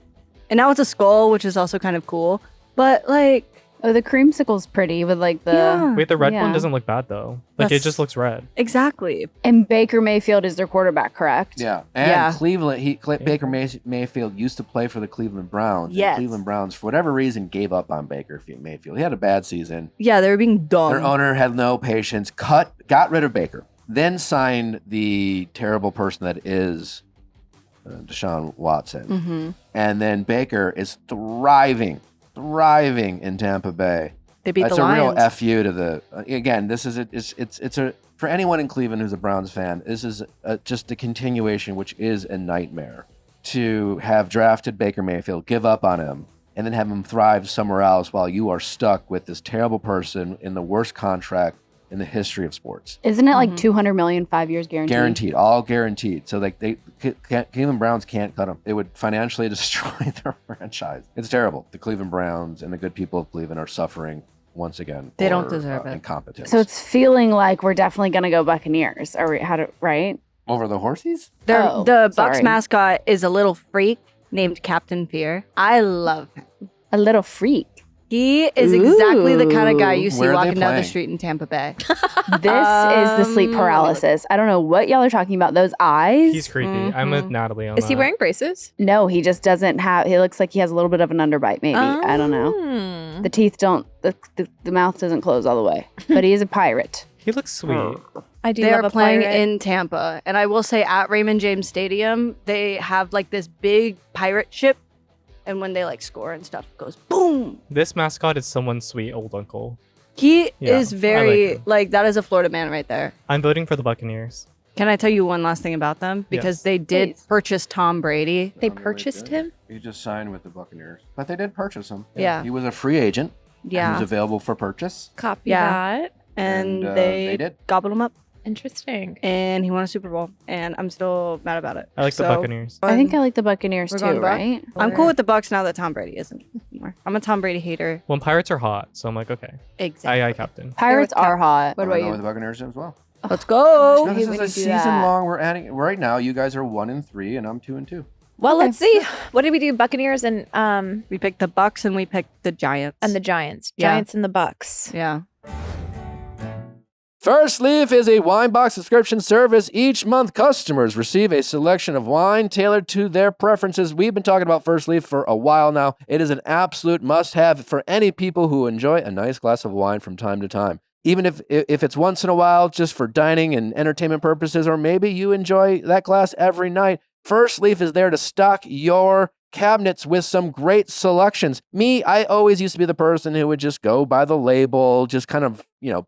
And now it's a skull, which is also kind of cool. But like, Oh, the creamsicle's pretty with like the. yeah, Wait, the red one Yeah. doesn't look bad though. Like That's- it just looks red. exactly. And Baker Mayfield is their quarterback, correct? Yeah, and Yeah. Cleveland. Baker Mayfield used to play for the Cleveland Browns. and Yes. Cleveland Browns, for whatever reason, gave up on Baker Mayfield. He had a bad season. Yeah, they were being dumb. Their owner had no patience. Got rid of Baker. Then signed the terrible person that is Deshaun Watson. Mm-hmm. And then Baker is thriving in Tampa Bay. They beat That's the a Lions. real fu to the. Again, this is it's a for anyone in Cleveland who's a Browns fan. This is just a continuation, which is a nightmare to have drafted Baker Mayfield, give up on him, and then have him thrive somewhere else while you are stuck with this terrible person in the worst contract in the history of sports. Isn't it like 200 million, 5 years guaranteed? Guaranteed, all guaranteed. So like Cleveland Browns can't cut him. It would financially destroy their franchise. It's terrible. The Cleveland Browns and the good people of Cleveland are suffering once again. They don't for, deserve it. Incompetence. So it's feeling like we're definitely going to go Buccaneers. Are we, right? over the horses. Oh, The Bucs sorry. mascot is a little freak named Captain Fear. I love him. A little freak. He is exactly the kind of guy Ooh. you see Where are they walking down the playing? street in Tampa Bay. This is the sleep paralysis. I don't know what y'all are talking about. Those eyes. He's creepy. I'm with Natalie on Is he that. wearing braces? No, he just doesn't have. He looks like he has a little bit of an underbite. Maybe I don't know. know. The teeth don't. The mouth doesn't close all the way. But he is a pirate. He looks sweet. I do They love are a playing pirate. in Tampa. And I will say at Raymond James Stadium, they have like this big pirate ship. And when they like score and stuff, it goes boom. This mascot is someone's sweet old uncle. He Yeah, is I very, like like, that is a Florida man right there. I'm voting for the Buccaneers. Can I tell you one last thing about them? Because Yes. they did Please. purchase Tom Brady. They purchased him? He just signed with the Buccaneers. But they did purchase him. Yeah. He was a free agent. He Yeah. was available for purchase. Copy Yeah. that. And they did. gobbled him up. Interesting. And he won a Super Bowl. And I'm still mad about it. I like the So, Buccaneers. I think I like the Buccaneers We're too, going Bucs? right? I'm cool with the Bucks now that Tom Brady isn't anymore. I'm a Tom Brady hater. Well, Pirates are hot, so I'm like, okay. Exactly. Aye, Captain. Pirates are hot. What I'm about going with you? the Buccaneers as well. Let's go. No, hate this when is you a do season that. long. We're adding right now. You guys are 1-3, and I'm 2-2. Well, Okay. let's see. What did we do? Buccaneers and We picked the Bucks and we picked the Giants. the Giants. Yeah. Giants and the Bucks. Yeah. First Leaf is a wine box subscription service. Each month, customers receive a selection of wine tailored to their preferences. We've been talking about First Leaf for a while now. It is an absolute must-have for any people who enjoy a nice glass of wine from time to time. Even if it's once in a while, just for dining and entertainment purposes, or maybe you enjoy that glass every night, First Leaf is there to stock your cabinets with some great selections. Me, I always used to be the person who would just go by the label, just kind of,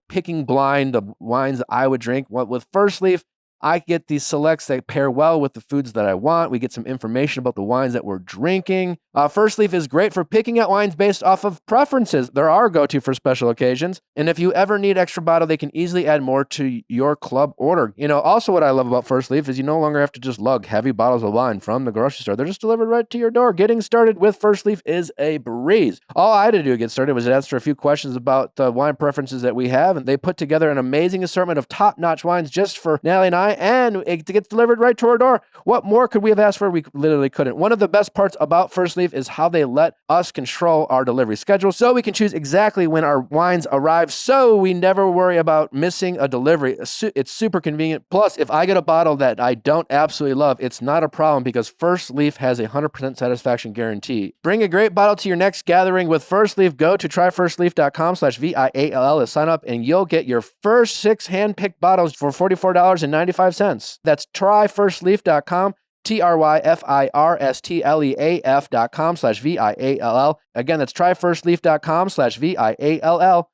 picking blind the wines I would drink. With First Leaf, I get these selects that pair well with the foods that I want. We get some information about the wines that we're drinking. First Leaf is great for picking out wines based off of preferences. They're our go-to for special occasions. And if you ever need extra bottle, they can easily add more to your club order. Also what I love about First Leaf is you no longer have to just lug heavy bottles of wine from the grocery store. They're just delivered right to your door. Getting started with First Leaf is a breeze. All I had to do to get started was answer a few questions about the wine preferences that we have. And they put together an amazing assortment of top-notch wines just for Natalie and I, and it gets delivered right to our door. What more could we have asked for? We literally couldn't. One of the best parts about First Leaf is how they let us control our delivery schedule so we can choose exactly when our wines arrive, so we never worry about missing a delivery. It's super convenient. Plus, if I get a bottle that I don't absolutely love, it's not a problem because First Leaf has a 100% satisfaction guarantee. Bring a great bottle to your next gathering with First Leaf. Go to tryfirstleaf.com/VIALL to sign up, and you'll get your first 6 hand-picked bottles for $44.95. That's tryfirstleaf.com, tryfirstleaf.com/VIALL. Again, that's tryfirstleaf.com/VIALL.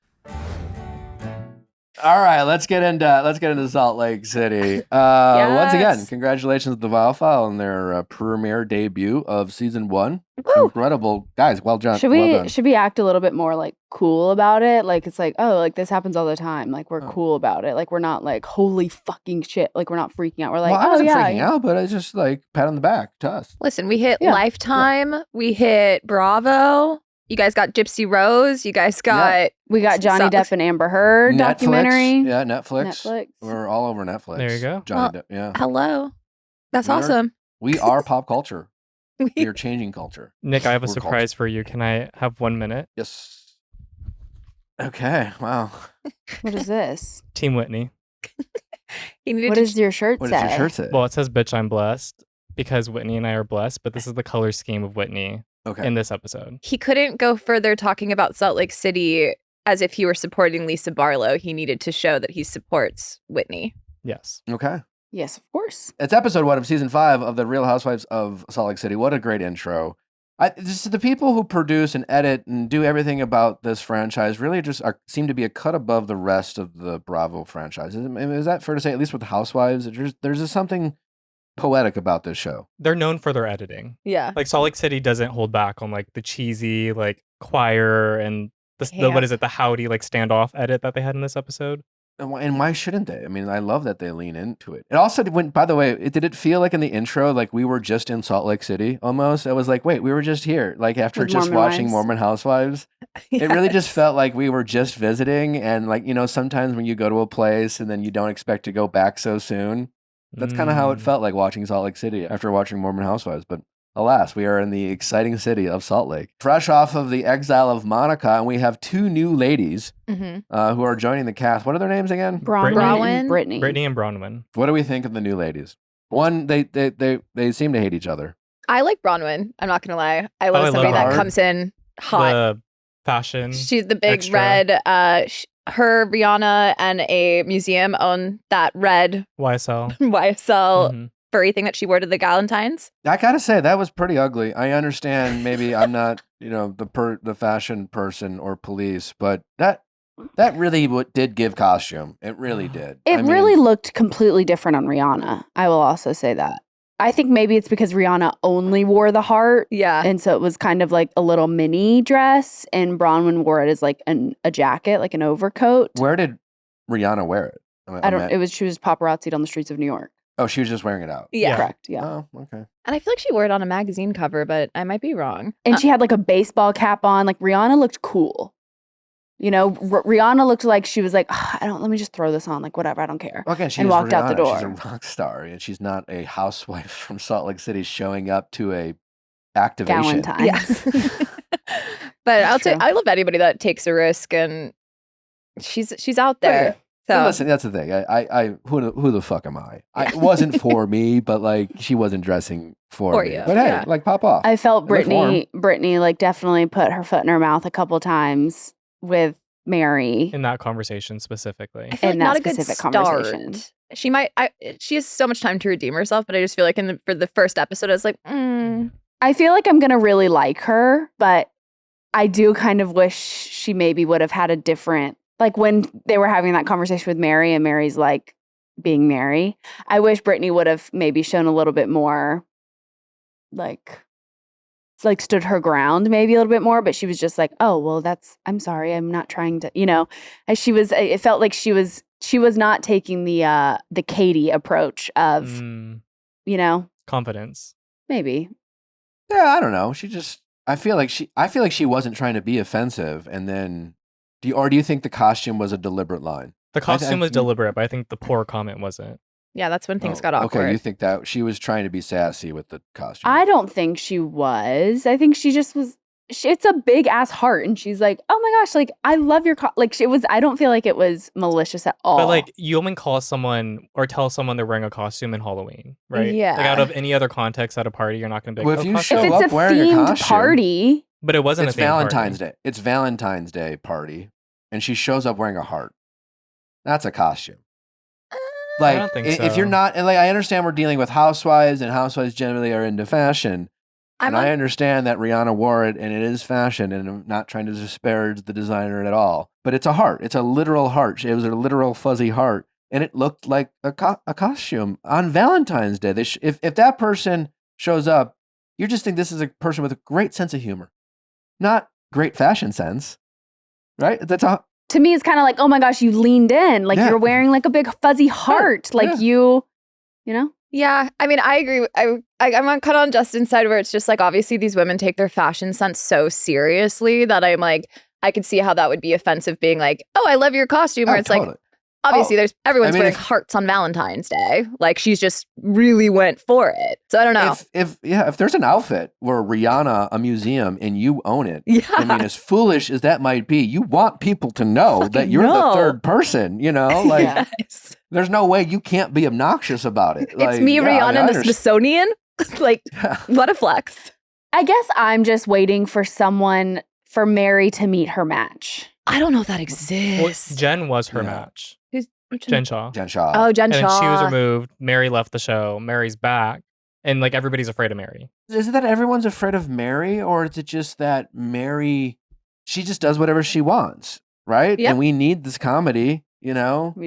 All right, let's get into Salt Lake City. Once again, Yes. congratulations to the Viall File on their premiere debut of season 1. Woo! Incredible, guys! Well done. Should we act a little bit more like cool about it? Like it's like, oh, like this happens all the time. Like we're cool about it. Like we're not like holy fucking shit. Like we're not freaking out. We're like, I oh wasn't yeah. freaking out, but I just like pat on the back to us. Listen, we hit Yeah. Lifetime. We hit Bravo. You guys got Gypsy Rose. You guys got We got Johnny So- Depp and Amber Heard documentary. Yeah, Netflix. Netflix. We're all over Netflix. There you go. Johnny Depp. Yeah. Hello. That's We are- awesome. We are pop culture. We We- are changing culture. Nick, I have a We're surprise for you. Can I have 1 minute? Yes. Okay. Wow. What is this? Team Whitney. He needed What to does your shirt What say? does your shirt say? Well, it says, bitch, I'm blessed because Whitney and I are blessed, but this is the color scheme of Whitney Okay. in this episode. He couldn't go further talking about Salt Lake City as if he were supporting Lisa Barlow. He needed to show that he supports Whitney. Yes. Okay. Yes, of course. It's episode 1 of season 5 of the Real Housewives of Salt Lake City. What a great intro. This is the people who produce and edit and do everything about this franchise really just seem to be a cut above the rest of the Bravo franchise. Is that fair to say? At least with Housewives, there's just something poetic about this show. They're known for their editing. Yeah. Like Salt Lake City doesn't hold back on like the cheesy like choir and the what is it, the howdy like standoff edit that they had in this episode. And why shouldn't they? I mean, I love that they lean into it. It also went, by the way, did it feel like in the intro, like we were just in Salt Lake City almost? I was like, wait, we were just here. Like after With just Mormon watching Wives? Mormon Housewives. It really just felt like we were just visiting. And like, sometimes when you go to a place and then you don't expect to go back so soon, that's kind of how it felt like watching Salt Lake City after watching Mormon Housewives. But alas, we are in the exciting city of Salt Lake. Fresh off of the exile of Monica, and we have 2 new ladies Mm-hmm. who are joining the cast. What are their names again? Bronwyn Bronwyn. and Brittany. Brittany and Bronwyn. What do we think of the new ladies? One, they seem to hate each other. I like Bronwyn. I'm not going to lie. I love I love somebody that her. comes in hot. The fashion. She's the big extra. red. Her, Rihanna, and a museum own that red YSL. YSL Mhm. furry thing that she wore to the Galentines. I gotta say that was pretty ugly. I understand maybe I'm not the fashion person or police, but that really did give costume. It really did. It I mean, really looked completely different on Rihanna. I will also say that. I think maybe it's because Rihanna only wore the heart. Yeah. And so it was kind of like a little mini dress, and Bronwyn wore it as like a jacket, like an overcoat. Where did Rihanna wear it? She was paparazzi'd on the streets of New York. Oh, she was just wearing it out. Yeah. Correct. Yeah. Oh, okay. And I feel like she wore it on a magazine cover, but I might be wrong. And she had like a baseball cap on. Like Rihanna looked cool. You know, Rihanna looked like she was like, let me just throw this on. Like, whatever, I don't care. Well, again, and walked out the door. She's a rock star, and she's not a housewife from Salt Lake City showing up to a activation. Galentine. Yes. But I love anybody that takes a risk, and she's out there. So And listen, that's the thing. I who the fuck am I? It wasn't for me, but like she wasn't dressing for me. you, But hey, yeah. like pop off. I felt It looked warm. Brittany like definitely put her foot in her mouth a couple times with Mary. In that conversation specifically. I feel in like not that a good specific start. conversation. She has so much time to redeem herself, but I just feel like for the first episode, I was like, I feel like I'm gonna really like her, but I do kind of wish she maybe would have had a different, like when they were having that conversation with Mary and Mary's like being Mary. I wish Brittany would have maybe shown a little bit more, like stood her ground maybe a little bit more, but she was just like, oh, well, I'm sorry, I'm not trying to, it felt like she was not taking the Katie approach of, Confidence. maybe. Yeah, I don't know. I feel like she wasn't trying to be offensive, and then do you think the costume was a deliberate line? The costume was deliberate, but I think the poor comment wasn't. yeah, that's when things got awkward. Okay, you think that she was trying to be sassy with the costume? I don't think she was. I think she just was. It's a big ass heart, and she's like, "Oh my gosh, like I love your like." It was. I don't feel like it was malicious at all. But like, you only call someone or tell someone they're wearing a costume in Halloween, right? Yeah. Like out of any other context at a party, you're not going to be like, Well, if you costume. show if up it's a wearing a themed costume, party, But it wasn't it's a themed Valentine's party. Day. It's Valentine's Day party, and she shows up wearing a heart. That's a costume. Like, I don't think if so. you're not, and like, I understand we're dealing with housewives, and housewives generally are into fashion. And I understand that Rihanna wore it, and it is fashion, and I'm not trying to disparage the designer at all. But it's a heart. It's a literal heart. It was a literal fuzzy heart, and it looked like a costume on Valentine's Day. If that person shows up, you just think this is a person with a great sense of humor, not great fashion sense, right? That's a to me, it's kind of like, oh my gosh, you leaned in, like Yeah. you're wearing like a big fuzzy heart, like you know. Yeah, I mean, I agree. I'm kind of on Justin's side where it's just like, obviously these women take their fashion sense so seriously that I'm like, I could see how that would be offensive being like, oh, I love your costume. Or it's totally. like, obviously everyone's wearing if- hearts on Valentine's Day. Like she's just really went for it. So I don't know. If there's an outfit where Rihanna, a museum, and you own it, Yeah. I mean, as foolish as that might be, you want people to know that you're the third person, Like, Yes. there's no way you can't be obnoxious about it. It's me, Rihanna, and the Smithsonian. Like, what a flex. I guess I'm just waiting for Mary to meet her match. I don't know if that Well, exists. Jen was her Yeah. match. Which Jen Shaw. Jen Shaw. Oh, Jen And then Shaw. she was removed. Mary left the show. Mary's back. And like everybody's afraid of Mary. Is it that everyone's afraid of Mary, or is it just that Mary, she just does whatever she wants, right? Yep. And we need this comedy, We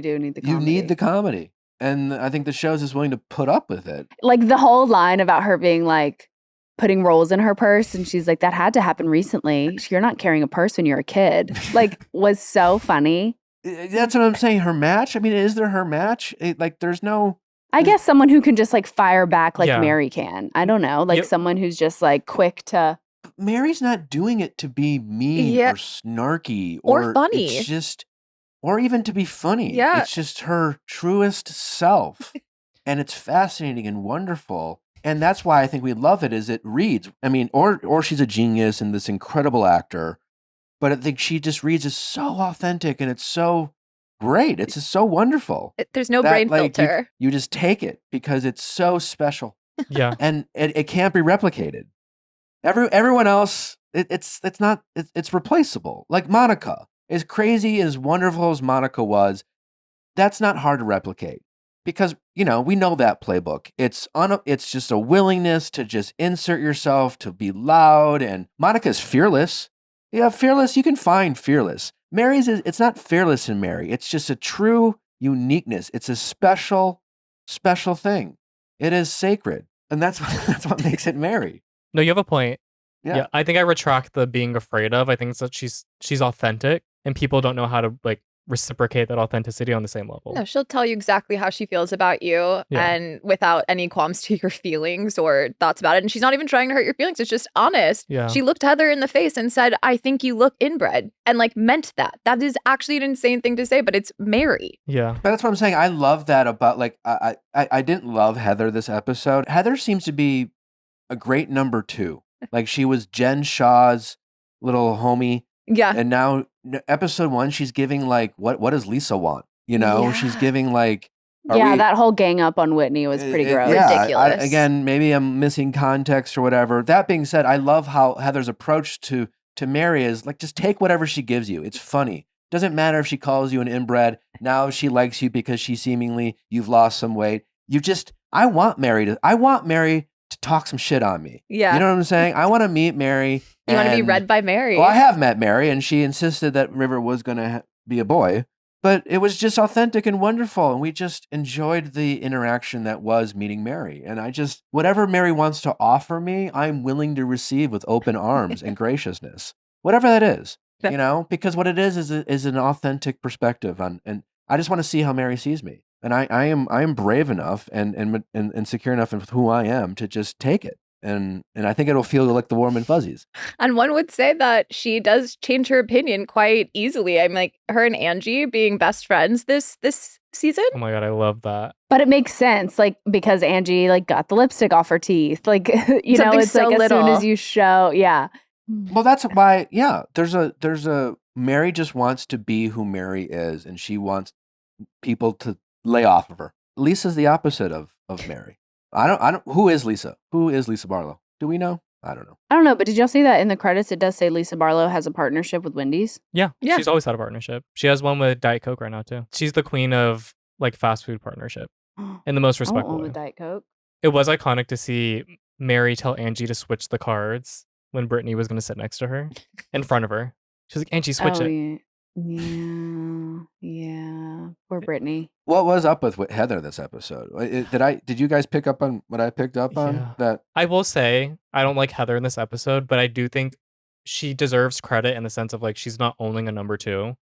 do need the comedy. You need the comedy. And I think the show's just willing to put up with it. like the whole line about her being like putting rolls in her purse, and she's like, that had to happen recently. You're not carrying a purse when you're a kid. Like, was so funny. That's what I'm saying. Her match? I mean, is there her match? There's no... I guess someone who can just like fire back like Yeah. Mary can. I don't know. Like Yep. someone who's just like quick to. Mary's not doing it to be mean Yeah. or snarky Or funny. It's just, or even to be funny. Yeah. It's just her truest self. And it's fascinating and wonderful. And that's why I think we love it, is it reads. I mean, or she's a genius and this incredible actor. But I think she just reads as so authentic, and it's so great. It's just so wonderful. There's no that, brain like, filter. You just take it because it's so special. Yeah. And it can't be replicated. Everyone else, it's replaceable. Like Monica, as crazy as wonderful as Monica was, that's not hard to replicate because we know that playbook. It's just a willingness to just insert yourself, to be loud, and Monica's fearless. Yeah, fearless. You can find fearless. Mary's it's not fearless in Mary. It's just a true uniqueness. It's a special thing. It is sacred. And that's what makes it Mary. No, you have a point. Yeah. Yeah, I think I retract the being afraid of. I think it's that she's authentic, and people don't know how to like reciprocate that authenticity on the same level. No, she'll tell you exactly how she feels about you and without any qualms to your feelings or thoughts about it. And she's not even trying to hurt your feelings. It's just honest. Yeah. She looked Heather in the face and said, I think you look inbred, and like meant that. That is actually an insane thing to say, but it's Mary. Yeah. But that's what I'm saying. I love that about like I didn't love Heather this episode. Heather seems to be a great number 2. Like she was Jen Shaw's little homie. Yeah. And now episode 1, she's giving like what does Lisa want? You know, she's giving like that whole gang up on Whitney was pretty gross. Ridiculous. Again, maybe I'm missing context or whatever. That being said, I love how Heather's approach to Mary is like, just take whatever she gives you. It's funny. Doesn't matter if she calls you an inbred. Now she likes you because you've lost some weight. I want Mary to talk some shit on me. Yeah. You know what I'm saying? I want to meet Mary. You want to be read by Mary. Well, I have met Mary, and she insisted that River was going to be a boy. But it was just authentic and wonderful, and we just enjoyed the interaction that was meeting Mary. And whatever Mary wants to offer me, I'm willing to receive with open arms and graciousness, whatever that is. You know, because what it is an authentic perspective on, and I just want to see how Mary sees me. And I am brave enough and secure enough in who I am to just take it. And I think it'll feel like the warm and fuzzies. And one would say that she does change her opinion quite easily. I'm like, her and Angie being best friends this season. Oh my God, I love that. But it makes sense, like, because Angie like got the lipstick off her teeth. Like, you know, it's so like little. as soon as you show, Well, that's why, there's a Mary just wants to be who Mary is, and she wants people to lay off of her. Lisa's the opposite of Mary. I don't. Who is Lisa? Who is Lisa Barlow? Do we know? I don't know. I don't know, but did y'all see that in the credits? It does say Lisa Barlow has a partnership with Wendy's. Yeah. She's always had a partnership. She has one with Diet Coke right now too. She's the queen of like fast food partnership in the most I want respectful one way. with Diet Coke. It was iconic to see Mary tell Angie to switch the cards when Brittany was going to sit next to her in front of her. She's like, Angie, switch it. Yeah. Poor Brittany. What was up with Heather this episode? Did you guys pick up on what I picked up on? Yeah. That I will say, I don't like Heather in this episode, but I do think she deserves credit in the sense of like she's not owning a number 2.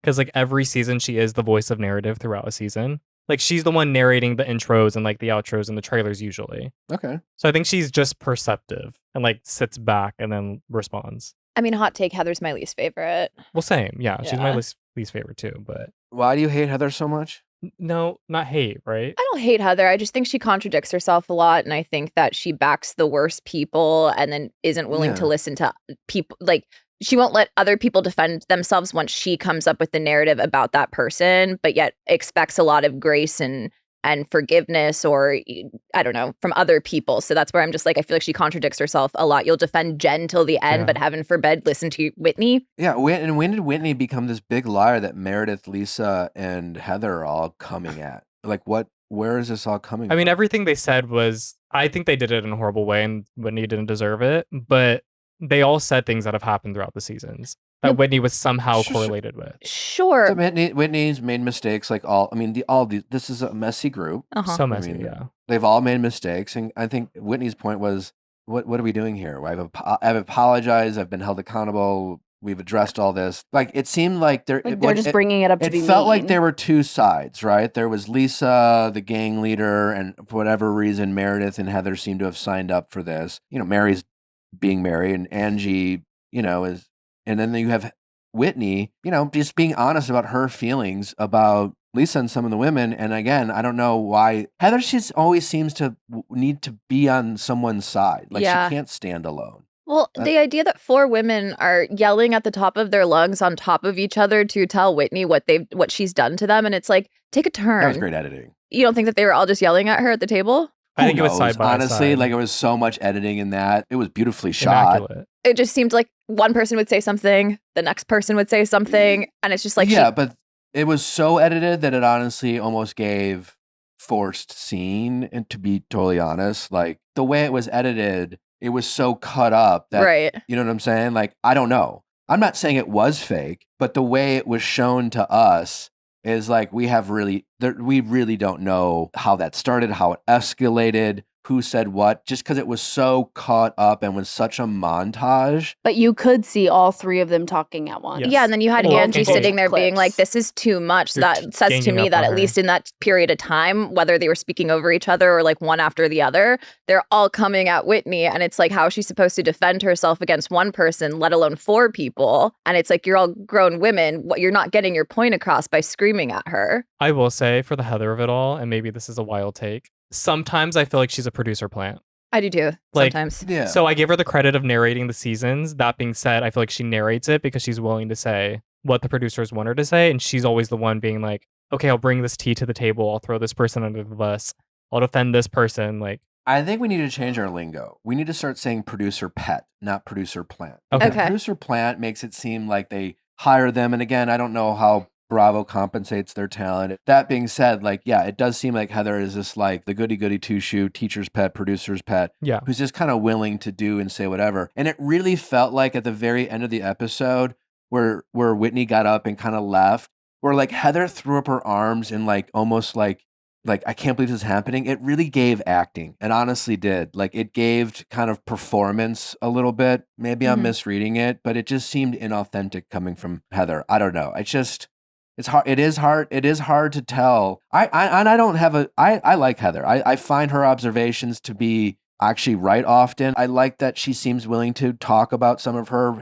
Because like every season she is the voice of narrative throughout a season. Like she's the one narrating the intros and like the outros and the trailers usually. okay. So I think she's just perceptive and like sits back and then responds. I mean, hot take, Heather's my least favorite. Well, same. Yeah, she's my Yeah. least favorite too. But Why do you hate Heather so much? no, not hate, right? I don't hate Heather. I just think she contradicts herself a lot. And I think that she backs the worst people and then isn't willing to listen to people. Like, she won't let other people defend themselves once she comes up with the narrative about that person, but yet expects a lot of grace and forgiveness or, I don't know, from other people. So that's where I'm just like, I feel like she contradicts herself a lot. You'll defend Jen till the end, but heaven forbid, listen to Whitney. Yeah, and when did Whitney become this big liar that Meredith, Lisa, and Heather are all coming at? Like, where is this all coming I mean, from? everything they said was, I think they did it in a horrible way and Whitney didn't deserve it. But they all said things that have happened throughout the seasons that Whitney was somehow correlated with. Sure. So Whitney's made mistakes like this is a messy group. So messy, I mean, yeah. They've all made mistakes. And I think Whitney's point was, what are we doing here? I've apologized. I've been held accountable. We've addressed all this. Like, it seemed like they're just bringing it up to be It felt like mean. there were two sides, right? There was Lisa, the gang leader, and for whatever reason, Meredith and Heather seem to have signed up for this. You know, Mary's being Mary, and Angie, is, and then you have Whitney, just being honest about her feelings about Lisa and some of the women. And again, I don't know why Heather always seems to need to be on someone's side. Like, she can't stand alone. Well, the idea that 4 women are yelling at the top of their lungs on top of each other to tell Whitney what she's done to them, and it's like, take a turn. That was great editing. You don't think that they were all just yelling at her at the table? I think it was side by honestly, side. like, it was so much editing in that. It was beautifully shot. Immaculate. It just seemed like one person would say something, the next person would say something, and it's just like, but it was so edited that it honestly almost gave forced scene. And to be totally honest, like, the way it was edited, it was so cut up that, right. You know what I'm saying? Like, I don't know. I'm not saying it was fake, but the way it was shown to us is like, we really don't know how that started, how it escalated, who said what, just because it was so caught up and was such a montage. But you could see all three of them talking at once. Yes. Yeah, and then you had Well, Angie multiple sitting there being like, clips. this is too much. So You're that says to ganging me up that on at her. least in that period of time, whether they were speaking over each other or like one after the other, they're all coming at Whitney. And it's like, how is she supposed to defend herself against one person, let alone 4 people? And it's like, you're all grown women. What, you're not getting your point across by screaming at her. I will say for the Heather of it all, and maybe this is a wild take, sometimes I feel like she's a producer plant. I do too, Like, sometimes. Yeah. So I give her the credit of narrating the seasons. That being said, I feel like she narrates it because she's willing to say what the producers want her to say. And she's always the one being like, okay, I'll bring this tea to the table. I'll throw this person under the bus. I'll defend this person. Like, I think we need to change our lingo. We need to start saying producer pet, not producer plant. Okay. Okay. Producer plant makes it seem like they hire them. And again, I don't know how Bravo compensates their talent. That being said, like, yeah, it does seem like Heather is just like the goody-goody two-shoe, teacher's pet, producer's pet, yeah. who's just kind of willing to do and say whatever. And it really felt like at the very end of the episode where Whitney got up and kind of left, where like Heather threw up her arms and like almost like I can't believe this is happening. It really gave acting. It honestly did. Like it gave kind of performance a little bit. Maybe I'm Mhm. misreading it, but it just seemed inauthentic coming from Heather. I don't know. It's hard. It is hard. It is hard to tell. I like Heather. I find her observations to be actually right often. I like that she seems willing to talk about some of her,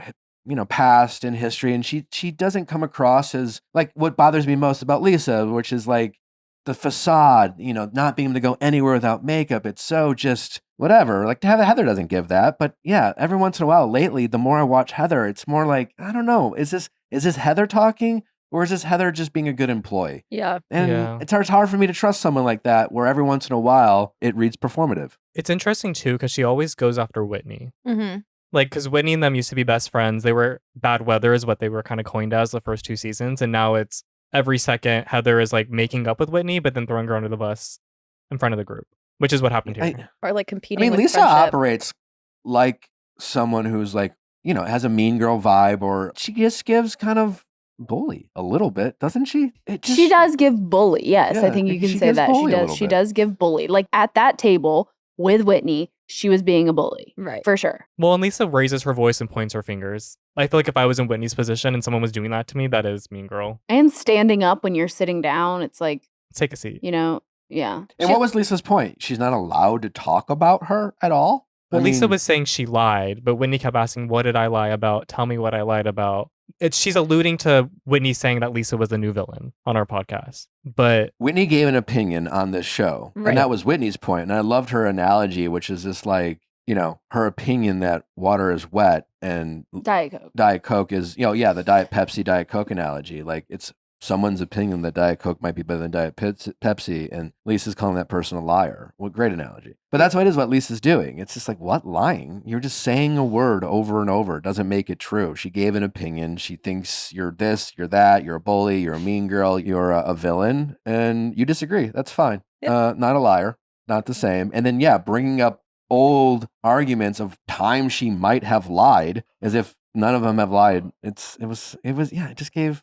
past and history. And she doesn't come across as like what bothers me most about Lisa, which is like the facade, not being able to go anywhere without makeup. It's so just whatever. Like Heather doesn't give that. But yeah, every once in a while lately, the more I watch Heather, it's more like, I don't know, is this Heather talking? Or is this Heather just being a good employee? Yeah. And Yeah. it's hard for me to trust someone like that where every once in a while it reads performative. It's interesting too because she always goes after Whitney. Mm-hmm. Like, because Whitney and them used to be best friends. They were bad weather is what they were kind of coined as the first 2 seasons. And now it's every second Heather is like making up with Whitney, but then throwing her under the bus in front of the group, which is what happened here. Or like I competing mean, with Lisa friendship. operates like someone who's like, has a mean girl vibe, or she just gives kind of bully a little bit, doesn't she? She does give bully. Yes, I Yeah, think you can she say gives that. bully a She little She bit. does give bully. Like at that table with Whitney, she was being a bully. Right. For sure. Well, and Lisa raises her voice and points her fingers. I feel like if I was in Whitney's position and someone was doing that to me, that is mean girl. And standing up when you're sitting down, it's like, Take a seat. yeah. And what was Lisa's point? She's not allowed to talk about her at all? Well, I Lisa mean, was saying she lied, but Whitney kept asking, what did I lie about? Tell me what I lied about. She's alluding to Whitney saying that Lisa was the new villain on our podcast. But Whitney gave an opinion on this show. Right. And that was Whitney's point. And I loved her analogy, which is just like, her opinion that water is wet and Diet Coke. Diet Coke is, the Diet Pepsi, Diet Coke analogy. Like it's someone's opinion that Diet Coke might be better than Diet Pepsi. And Lisa's calling that person a liar. Well, great analogy. But that's what Lisa's doing. It's just like, what lying? You're just saying a word over and over. It doesn't make it true. She gave an opinion. She thinks you're this, you're that, you're a bully, you're a mean girl, you're a villain. And you disagree. That's fine. Yep. Not a liar. Not the same. And then, bringing up old arguments of times she might have lied as if none of them have lied. It just gave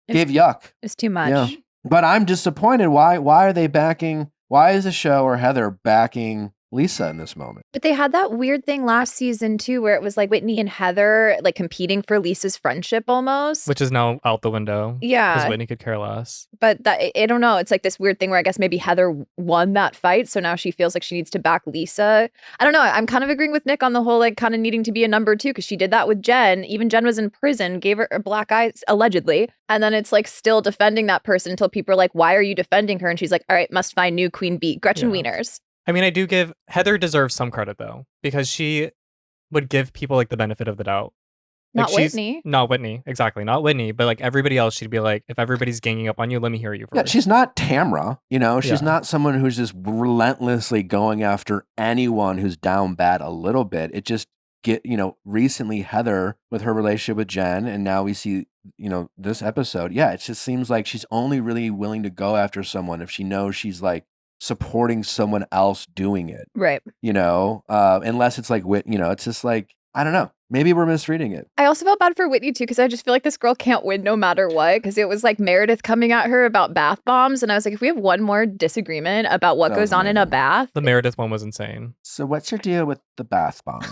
yuck. It's too much. Yeah. But I'm disappointed. Why are they backing? Why is the show or Heather backing Lisa in this moment? But they had that weird thing last season too, where it was like Whitney and Heather like competing for Lisa's friendship almost. which is now out the window. Because Yeah. Whitney could care less. But I don't know. It's like this weird thing where I guess maybe Heather won that fight. So now she feels like she needs to back Lisa. I don't know. I'm kind of agreeing with Nick on the whole like kind of needing to be a number 2 because she did that with Jen. Even Jen was in prison, gave her a black eye, allegedly. And then it's like still defending that person until people are like, why are you defending her? And she's like, all right, must find new queen bee. Gretchen Yeah. Wieners. I mean, I do give Heather deserves some credit though, because she would give people like the benefit of the doubt. Like, Not Whitney. Not Whitney, exactly. Not Whitney, but like everybody else, she'd be like, if everybody's ganging up on you, let me hear you first. Yeah, she's not Tamra, she's Yeah. not someone who's just relentlessly going after anyone who's down bad a little bit. It just recently Heather with her relationship with Jen, and now we see, this episode. Yeah, it just seems like she's only really willing to go after someone if she knows she's like supporting someone else doing it, Right. unless it's like, it's just like, I don't know. Maybe we're misreading it. I also felt bad for Whitney too, because I just feel like this girl can't win no matter what. Because it was like Meredith coming at her about bath bombs, and I was like, if we have one more disagreement about what goes on in a bath, The Meredith one was insane. So what's your deal with the bath bombs?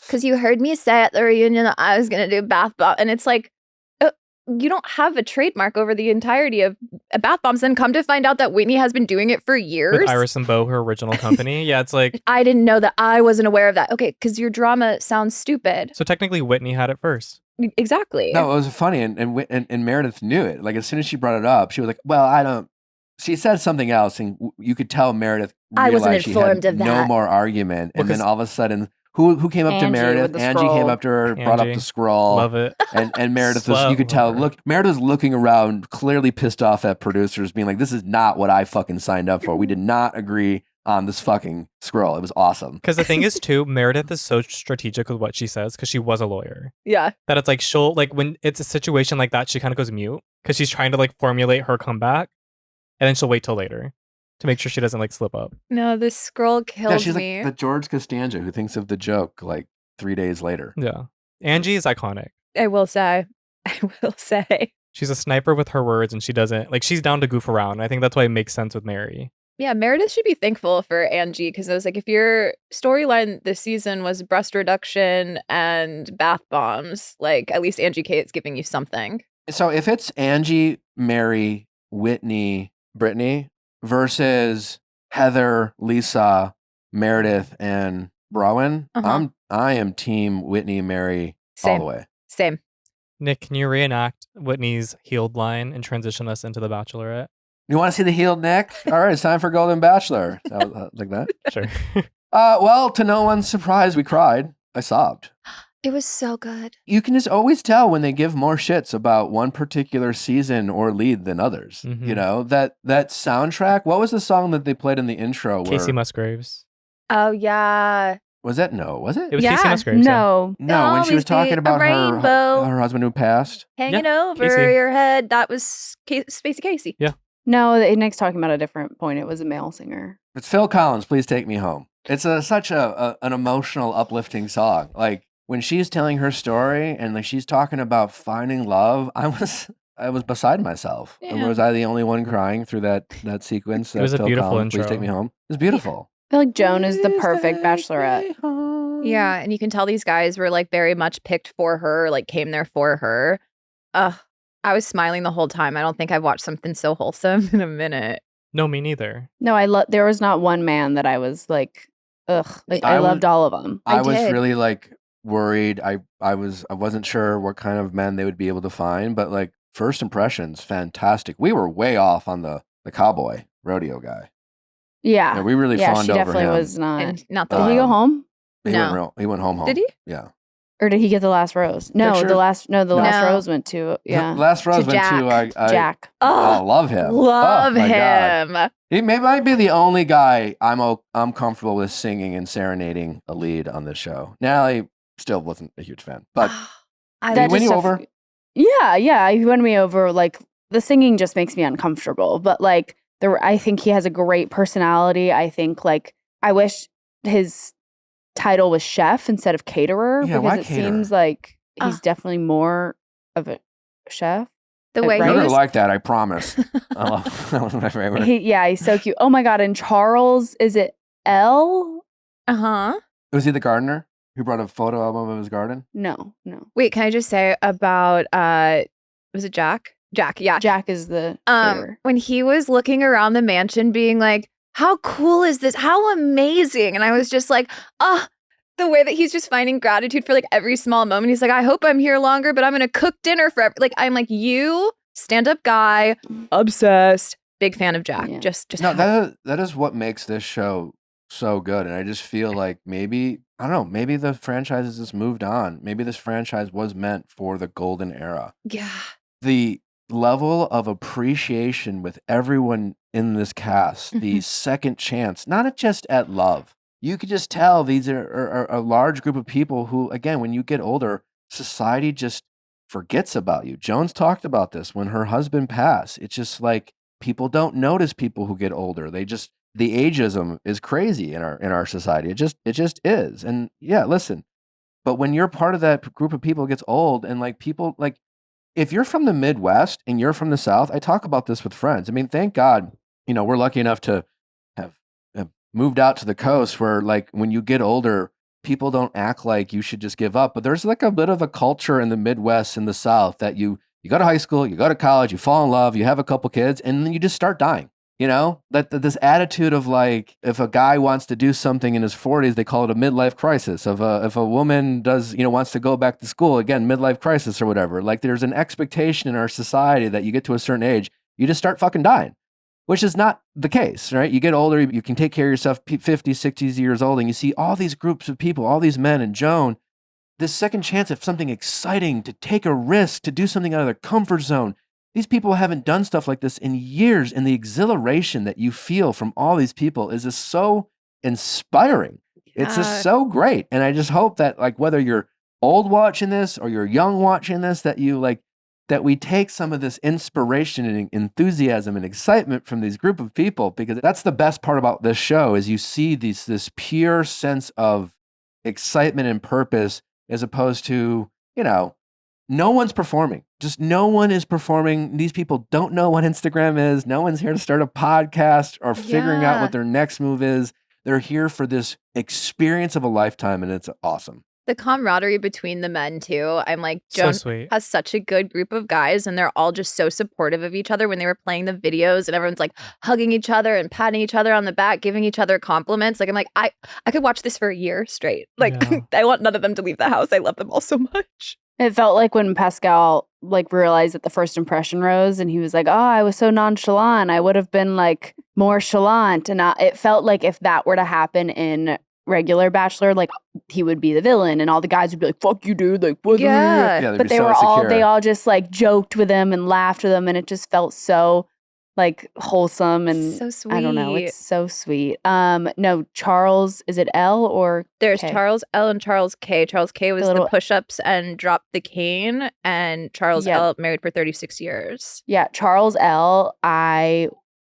because you heard me say at the reunion that I was gonna do bath bomb, and it's like, you don't have a trademark over the entirety of bath bombs. Then come to find out that Whitney has been doing it for years. With Iris and Beau, her original company. Yeah, it's like, I didn't know that. I wasn't aware of that. Okay, because your drama sounds stupid. so technically Whitney had it first. Exactly. No, it was funny, and Meredith knew it. Like as soon as she brought it up, she was like, "Well, I don't." She said something else, and you could tell Meredith I wasn't realized informed she had of no that. more argument, and then Because- all of a sudden, who came up to Angie Meredith? with the Angie came scroll. up to her, brought up Angie. the scroll, Love it. and Meredith was. You could tell. Love her. Look, Meredith was looking around, clearly pissed off at producers, being like, "This is not what I fucking signed up for. We did not agree on this fucking scroll." It was awesome. Because the thing is, too, Meredith is so strategic with what she says because she was a lawyer. Yeah. That it's like she'll, like, when it's a situation like that, she kind of goes mute because she's trying to, like, formulate her comeback. And then she'll wait till later to make sure she doesn't, like, slip up. No, this scroll Yeah, kills she's me. like the George Costanza who thinks of the joke like 3 days later. Yeah. Angie is iconic. I will say. She's a sniper with her words and she doesn't, like, she's down to goof around. I think that's why it makes sense with Mary. Yeah, Meredith should be thankful for Angie, because I was like, if your storyline this season was breast reduction and bath bombs, like at least Angie K is giving you something. So if it's Angie, Mary, Whitney, Brittany versus Heather, Lisa, Meredith, and Rowan, Uh-huh. I am team Whitney, Mary all Same. the way. Same. Nick, can you reenact Whitney's healed line and transition us into The Bachelorette? You want to see the healed Nick? All right, it's time for Golden Bachelor. That was, like that. Sure. Well, to no one's surprise, we cried. I sobbed. It was so good. You can just always tell when they give more shits about one particular season or lead than others. Mhm. You know, that soundtrack. What was the song that they played in the intro? Casey where, Musgraves. Oh, yeah. was that? No, was it? It was Yeah. Casey Musgraves. yeah. No. No, when she was Always be talking a about rainbow. her husband who passed. Hanging over Casey. your head. That was Spacey Casey. Yeah. No, Nick's talking about a different point. It was a male singer. It's Phil Collins. Please take me home. It's such an emotional, uplifting song. Like when she's telling her story and like she's talking about finding love, I was beside myself. And Yeah. was I the only one crying through that sequence? It was that a Phil beautiful Collins, Please intro. take me home. It's beautiful. I feel like Joan is the perfect bachelorette. Yeah, and you can tell these guys were like very much picked for her, like came there for her. I was smiling the whole time. I don't think I've watched something so wholesome in a minute. No, me neither. No, there was not one man that I was like, ugh. Like I I was- loved all of them. I I was did. really like worried. I wasn't sure what kind of men they would be able to find, but like first impressions, fantastic. We were way off on the cowboy rodeo guy. Yeah. Yeah, we really Yeah, fawned she over definitely him. was not. And not the Did he go Um, home? No. He went home. Did he? Yeah. Or did he get the last rose? No, Picture- the last No. rose went to Last Rose went Jack. to Jack. Oh, love him. Love Oh, my God. him. He might be the only guy I'm comfortable with singing and serenading a lead on this show. Natalie still wasn't a huge fan, but I Did he That win just you stuff- over? Yeah, he won me over. Like the singing just makes me uncomfortable. But like I think he has a great personality. I think like I wish his title was chef instead of caterer Yeah, why because it caterer? seems like he's Ah. definitely more of a chef. the way Right? you're he gonna was. like that. I promise. I love that was my favorite. He's so cute. Oh my god! And Charles, is it L? Uh-huh. Was he the gardener who brought a photo album of his garden? No. Wait, can I just say about was it Jack? Jack, yeah. Jack is the caterer. When he was looking around the mansion being like, how cool is this? How amazing. And I was just like, the way that he's just finding gratitude for like every small moment. He's like, I hope I'm here longer, but I'm going to cook dinner for like, I'm like, you stand-up guy, obsessed, big fan of Jack. Yeah. Just No, that is what makes this show so good. And I just feel like maybe, I don't know, maybe the franchise has just moved on. Maybe this franchise was meant for the golden era. yeah. The level of appreciation with everyone in this cast, the second chance, not just at love. You could just tell these are a large group of people who, again, when you get older, society just forgets about you. Jones talked about this when her husband passed. It's just like people don't notice people who get older. The ageism is crazy in our society. It just is. And yeah, listen, But when you're part of that group of people, it gets old. And like people, like if you're from the Midwest and you're from the South, I talk about this with friends. I mean, thank God, we're lucky enough to have moved out to the coast where like when you get older, people don't act like you should just give up. But there's like a bit of a culture in the Midwest and the South that you go to high school, you go to college, you fall in love, you have a couple kids, and then you just start dying. That this attitude of like, if a guy wants to do something in his 40s, they call it a midlife crisis. If a woman does, wants to go back to school, again, midlife crisis or whatever. Like there's an expectation in our society that you get to a certain age, you just start fucking dying, which is not the case, right? You get older, you can take care of yourself, 50, 60 years old, and you see all these groups of people, all these men, and Joan, this second chance of something exciting, to take a risk, to do something out of their comfort zone. These people haven't done stuff like this in years, and the exhilaration that you feel from all these people is just so inspiring. It's just so great. And I just hope that like whether you're old watching this or you're young watching this, that you like that we take some of this inspiration and enthusiasm and excitement from these group of people, because that's the best part about this show is you see this pure sense of excitement and purpose, as opposed to, no one's performing. Just no one is performing. These people don't know what Instagram is. No one's here to start a podcast or figuring out what their next move is. They're here for this experience of a lifetime, and it's awesome. The camaraderie between the men, too. I'm like, Joan has such a good group of guys, and they're all just so supportive of each other when they were playing the videos, and everyone's like hugging each other and patting each other on the back, giving each other compliments. Like, I'm like, I could watch this for a year straight. Like, I want none of them to leave the house. I love them all so much. It felt like when Pascal like realized that the first impression rose, and he was like, "Oh, I was so nonchalant. I would have been like more chalant." And it felt like if that were to happen in regular Bachelor, like he would be the villain, and all the guys would be like, "Fuck you, dude!" Like, what? Yeah. But they all just like joked with him and laughed with him, and it just felt so like wholesome and so sweet. I don't know, it's so sweet. No, Charles, is it L or there's K? Charles L and Charles K. Charles K was the push-ups and dropped the cane, and Charles L married for 36 years. Yeah, Charles L, I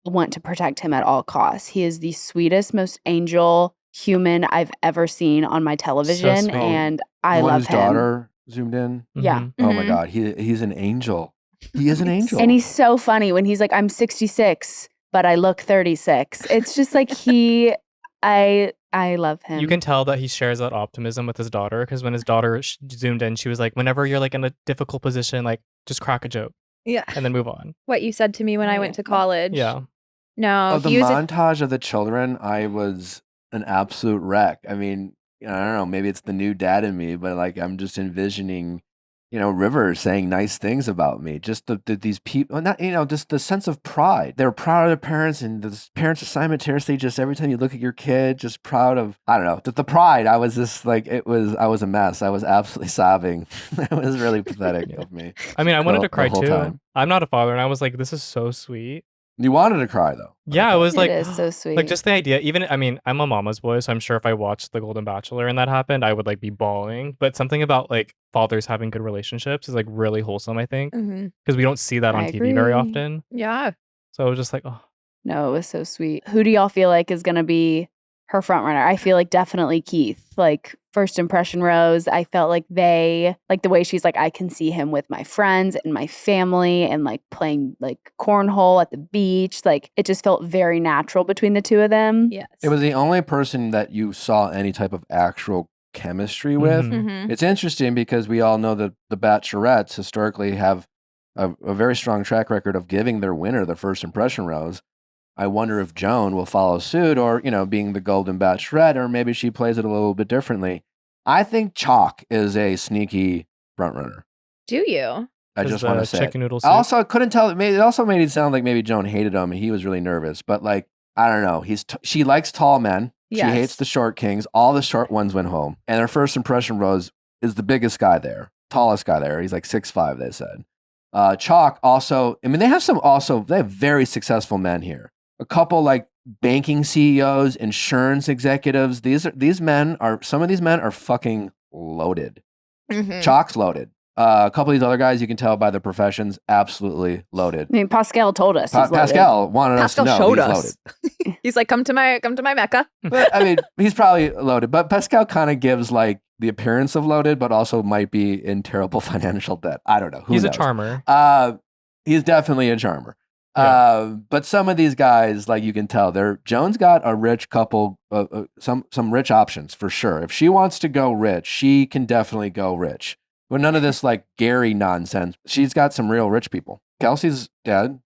want to protect him at all costs. He is the sweetest, most angel human I've ever seen on my television, and I love him. His daughter zoomed in. Yeah. Oh my God, he's an angel. He is an angel. And he's so funny when he's like, "I'm 66, but I look 36. It's just like I love him. You can tell that he shares that optimism with his daughter, because when his daughter zoomed in, she was like, whenever you're like in a difficult position, like just crack a joke. Yeah. And then move on. What you said to me when I went to college. Yeah. No. The montage of the children, I was an absolute wreck. I mean, I don't know, maybe it's the new dad in me, but like I'm just envisioning River saying nice things about me. Just these people, not just the sense of pride. They're proud of their parents, and the parents are simultaneously just every time you look at your kid, just proud of, I don't know, the pride. I was just like, I was a mess. I was absolutely sobbing. It was really pathetic of me. I mean, I wanted to cry too. Time. I'm not a father, and I was like, this is so sweet. You wanted to cry though. Yeah, I was like, it is so sweet. Like just the idea, even, I mean, I'm a mama's boy, so I'm sure if I watched The Golden Bachelor and that happened, I would like be bawling. But something about like fathers having good relationships is like really wholesome, I think. Because we don't see that on TV very often. Yeah. So I was just like, oh. No, it was so sweet. Who do y'all feel like is going to be her front runner? I feel like definitely Keith. Like first impression Rose, I felt like they, like the way she's like, I can see him with my friends and my family and like playing like cornhole at the beach. Like it just felt very natural between the two of them. Yes. It was the only person that you saw any type of actual chemistry with. It's interesting because we all know that the Bachelorettes historically have a very strong track record of giving their winner the first impression rose. I wonder if Joan will follow suit, or, being the Golden Bachelorette, or maybe she plays it a little bit differently. I think Chalk is a sneaky frontrunner. Do you? I just want to say. Chicken noodle I also couldn't tell. It also made it sound like maybe Joan hated him. He was really nervous, but like, I don't know. She likes tall men. Yes. She hates the short kings. All the short ones went home, and her first impression rose is the biggest guy there, tallest guy there. He's like 6'5", they said. Chalk also. I mean, they have very successful men here. A couple like banking CEOs, insurance executives. Some of these men are fucking loaded. Chalk's loaded. A couple of these other guys, you can tell by their professions, absolutely loaded. I mean, Pascal told us. He's loaded. Pascal wanted us to know showed he's us. loaded. He's like, come to my Mecca. But, I mean, he's probably loaded. But Pascal kind of gives like the appearance of loaded, but also might be in terrible financial debt. I don't know. Who He's knows? a charmer. He's definitely a charmer. Yeah. But some of these guys, like you can tell, Joan's got a rich couple, some rich options for sure. If she wants to go rich, she can definitely go rich. But none of this like Gary nonsense. She's got some real rich people. Kelsey's dead.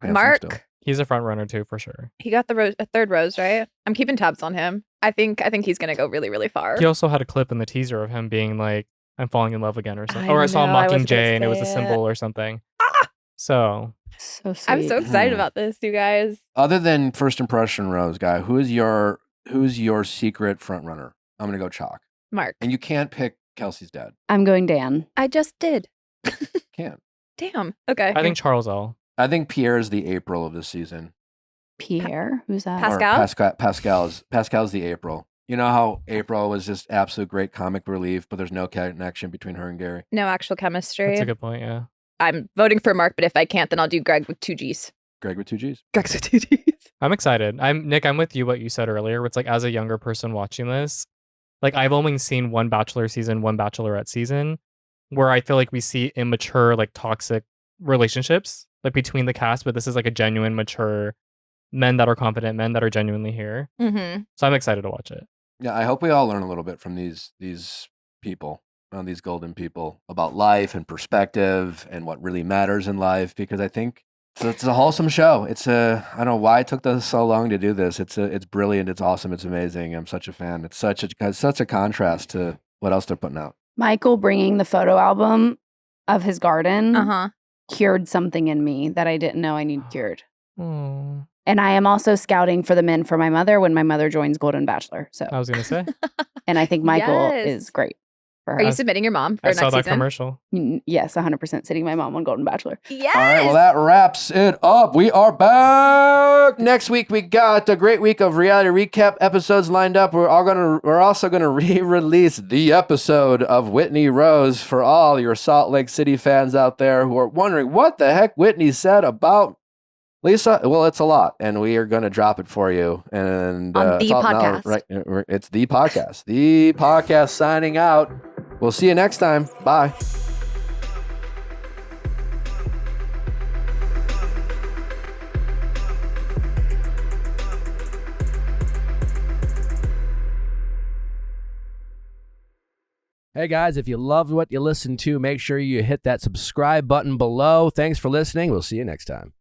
Mark. Still. He's a front runner too, for sure. He got the third rose, right? I'm keeping tabs on him. I think he's gonna go really, really far. He also had a clip in the teaser of him being like, "I'm falling in love again" or something. I Or I saw know, I was Mockingjay gonna and it was a say symbol or something. So So sweet. I'm so excited about this, you guys. Other than first impression Rose guy, who's your secret front runner? I'm gonna go Chalk. Mark. And you can't pick Kelsey's dad. I'm going Dan. I just did. Can't. Damn. Okay. I think Charles L. I think Pierre is the April of this season. Pierre? Who's that? Pascal? Pascal's the April. You know how April was just absolute great comic relief, but there's no connection between her and Gary. No actual chemistry. That's a good point, yeah. I'm voting for Mark, but if I can't, then I'll do Greg with 2 G's. Greg with 2 G's. Greg's with 2 G's. I'm excited. Nick, I'm with you what you said earlier. It's like as a younger person watching this, like I've only seen one Bachelor season, one Bachelorette season, where I feel like we see immature, like toxic relationships like between the cast, but this is like a genuine, mature men that are confident, men that are genuinely here. Mm-hmm. So I'm excited to watch it. Yeah, I hope we all learn a little bit from these people, these golden people, about life and perspective and what really matters in life. Because I think it's a wholesome show. I don't know why it took us so long to do this. It's brilliant. It's awesome. It's amazing. I'm such a fan. It's such a contrast to what else they're putting out. Michael bringing the photo album of his garden Uh-huh. cured something in me that I didn't know I need cured. Oh, And I am also scouting for the men for my mother when my mother joins Golden Bachelor. So, I was gonna say. and I think Michael Yes. is great for her. Are you submitting your mom for I next saw that season? commercial. Yes, 100% sitting my mom on Golden Bachelor. Yes. All right, well, that wraps it up. We are back. Next week, we got a great week of reality recap episodes lined up. We're also gonna re-release the episode of Whitney Rose for all your Salt Lake City fans out there who are wondering what the heck Whitney said about Lisa. Well, it's a lot, and we are gonna drop it for you. And On the it's all- podcast. right? It's the podcast. The podcast signing out. We'll see you next time. Bye. Hey guys, if you loved what you listened to, make sure you hit that subscribe button below. Thanks for listening. We'll see you next time.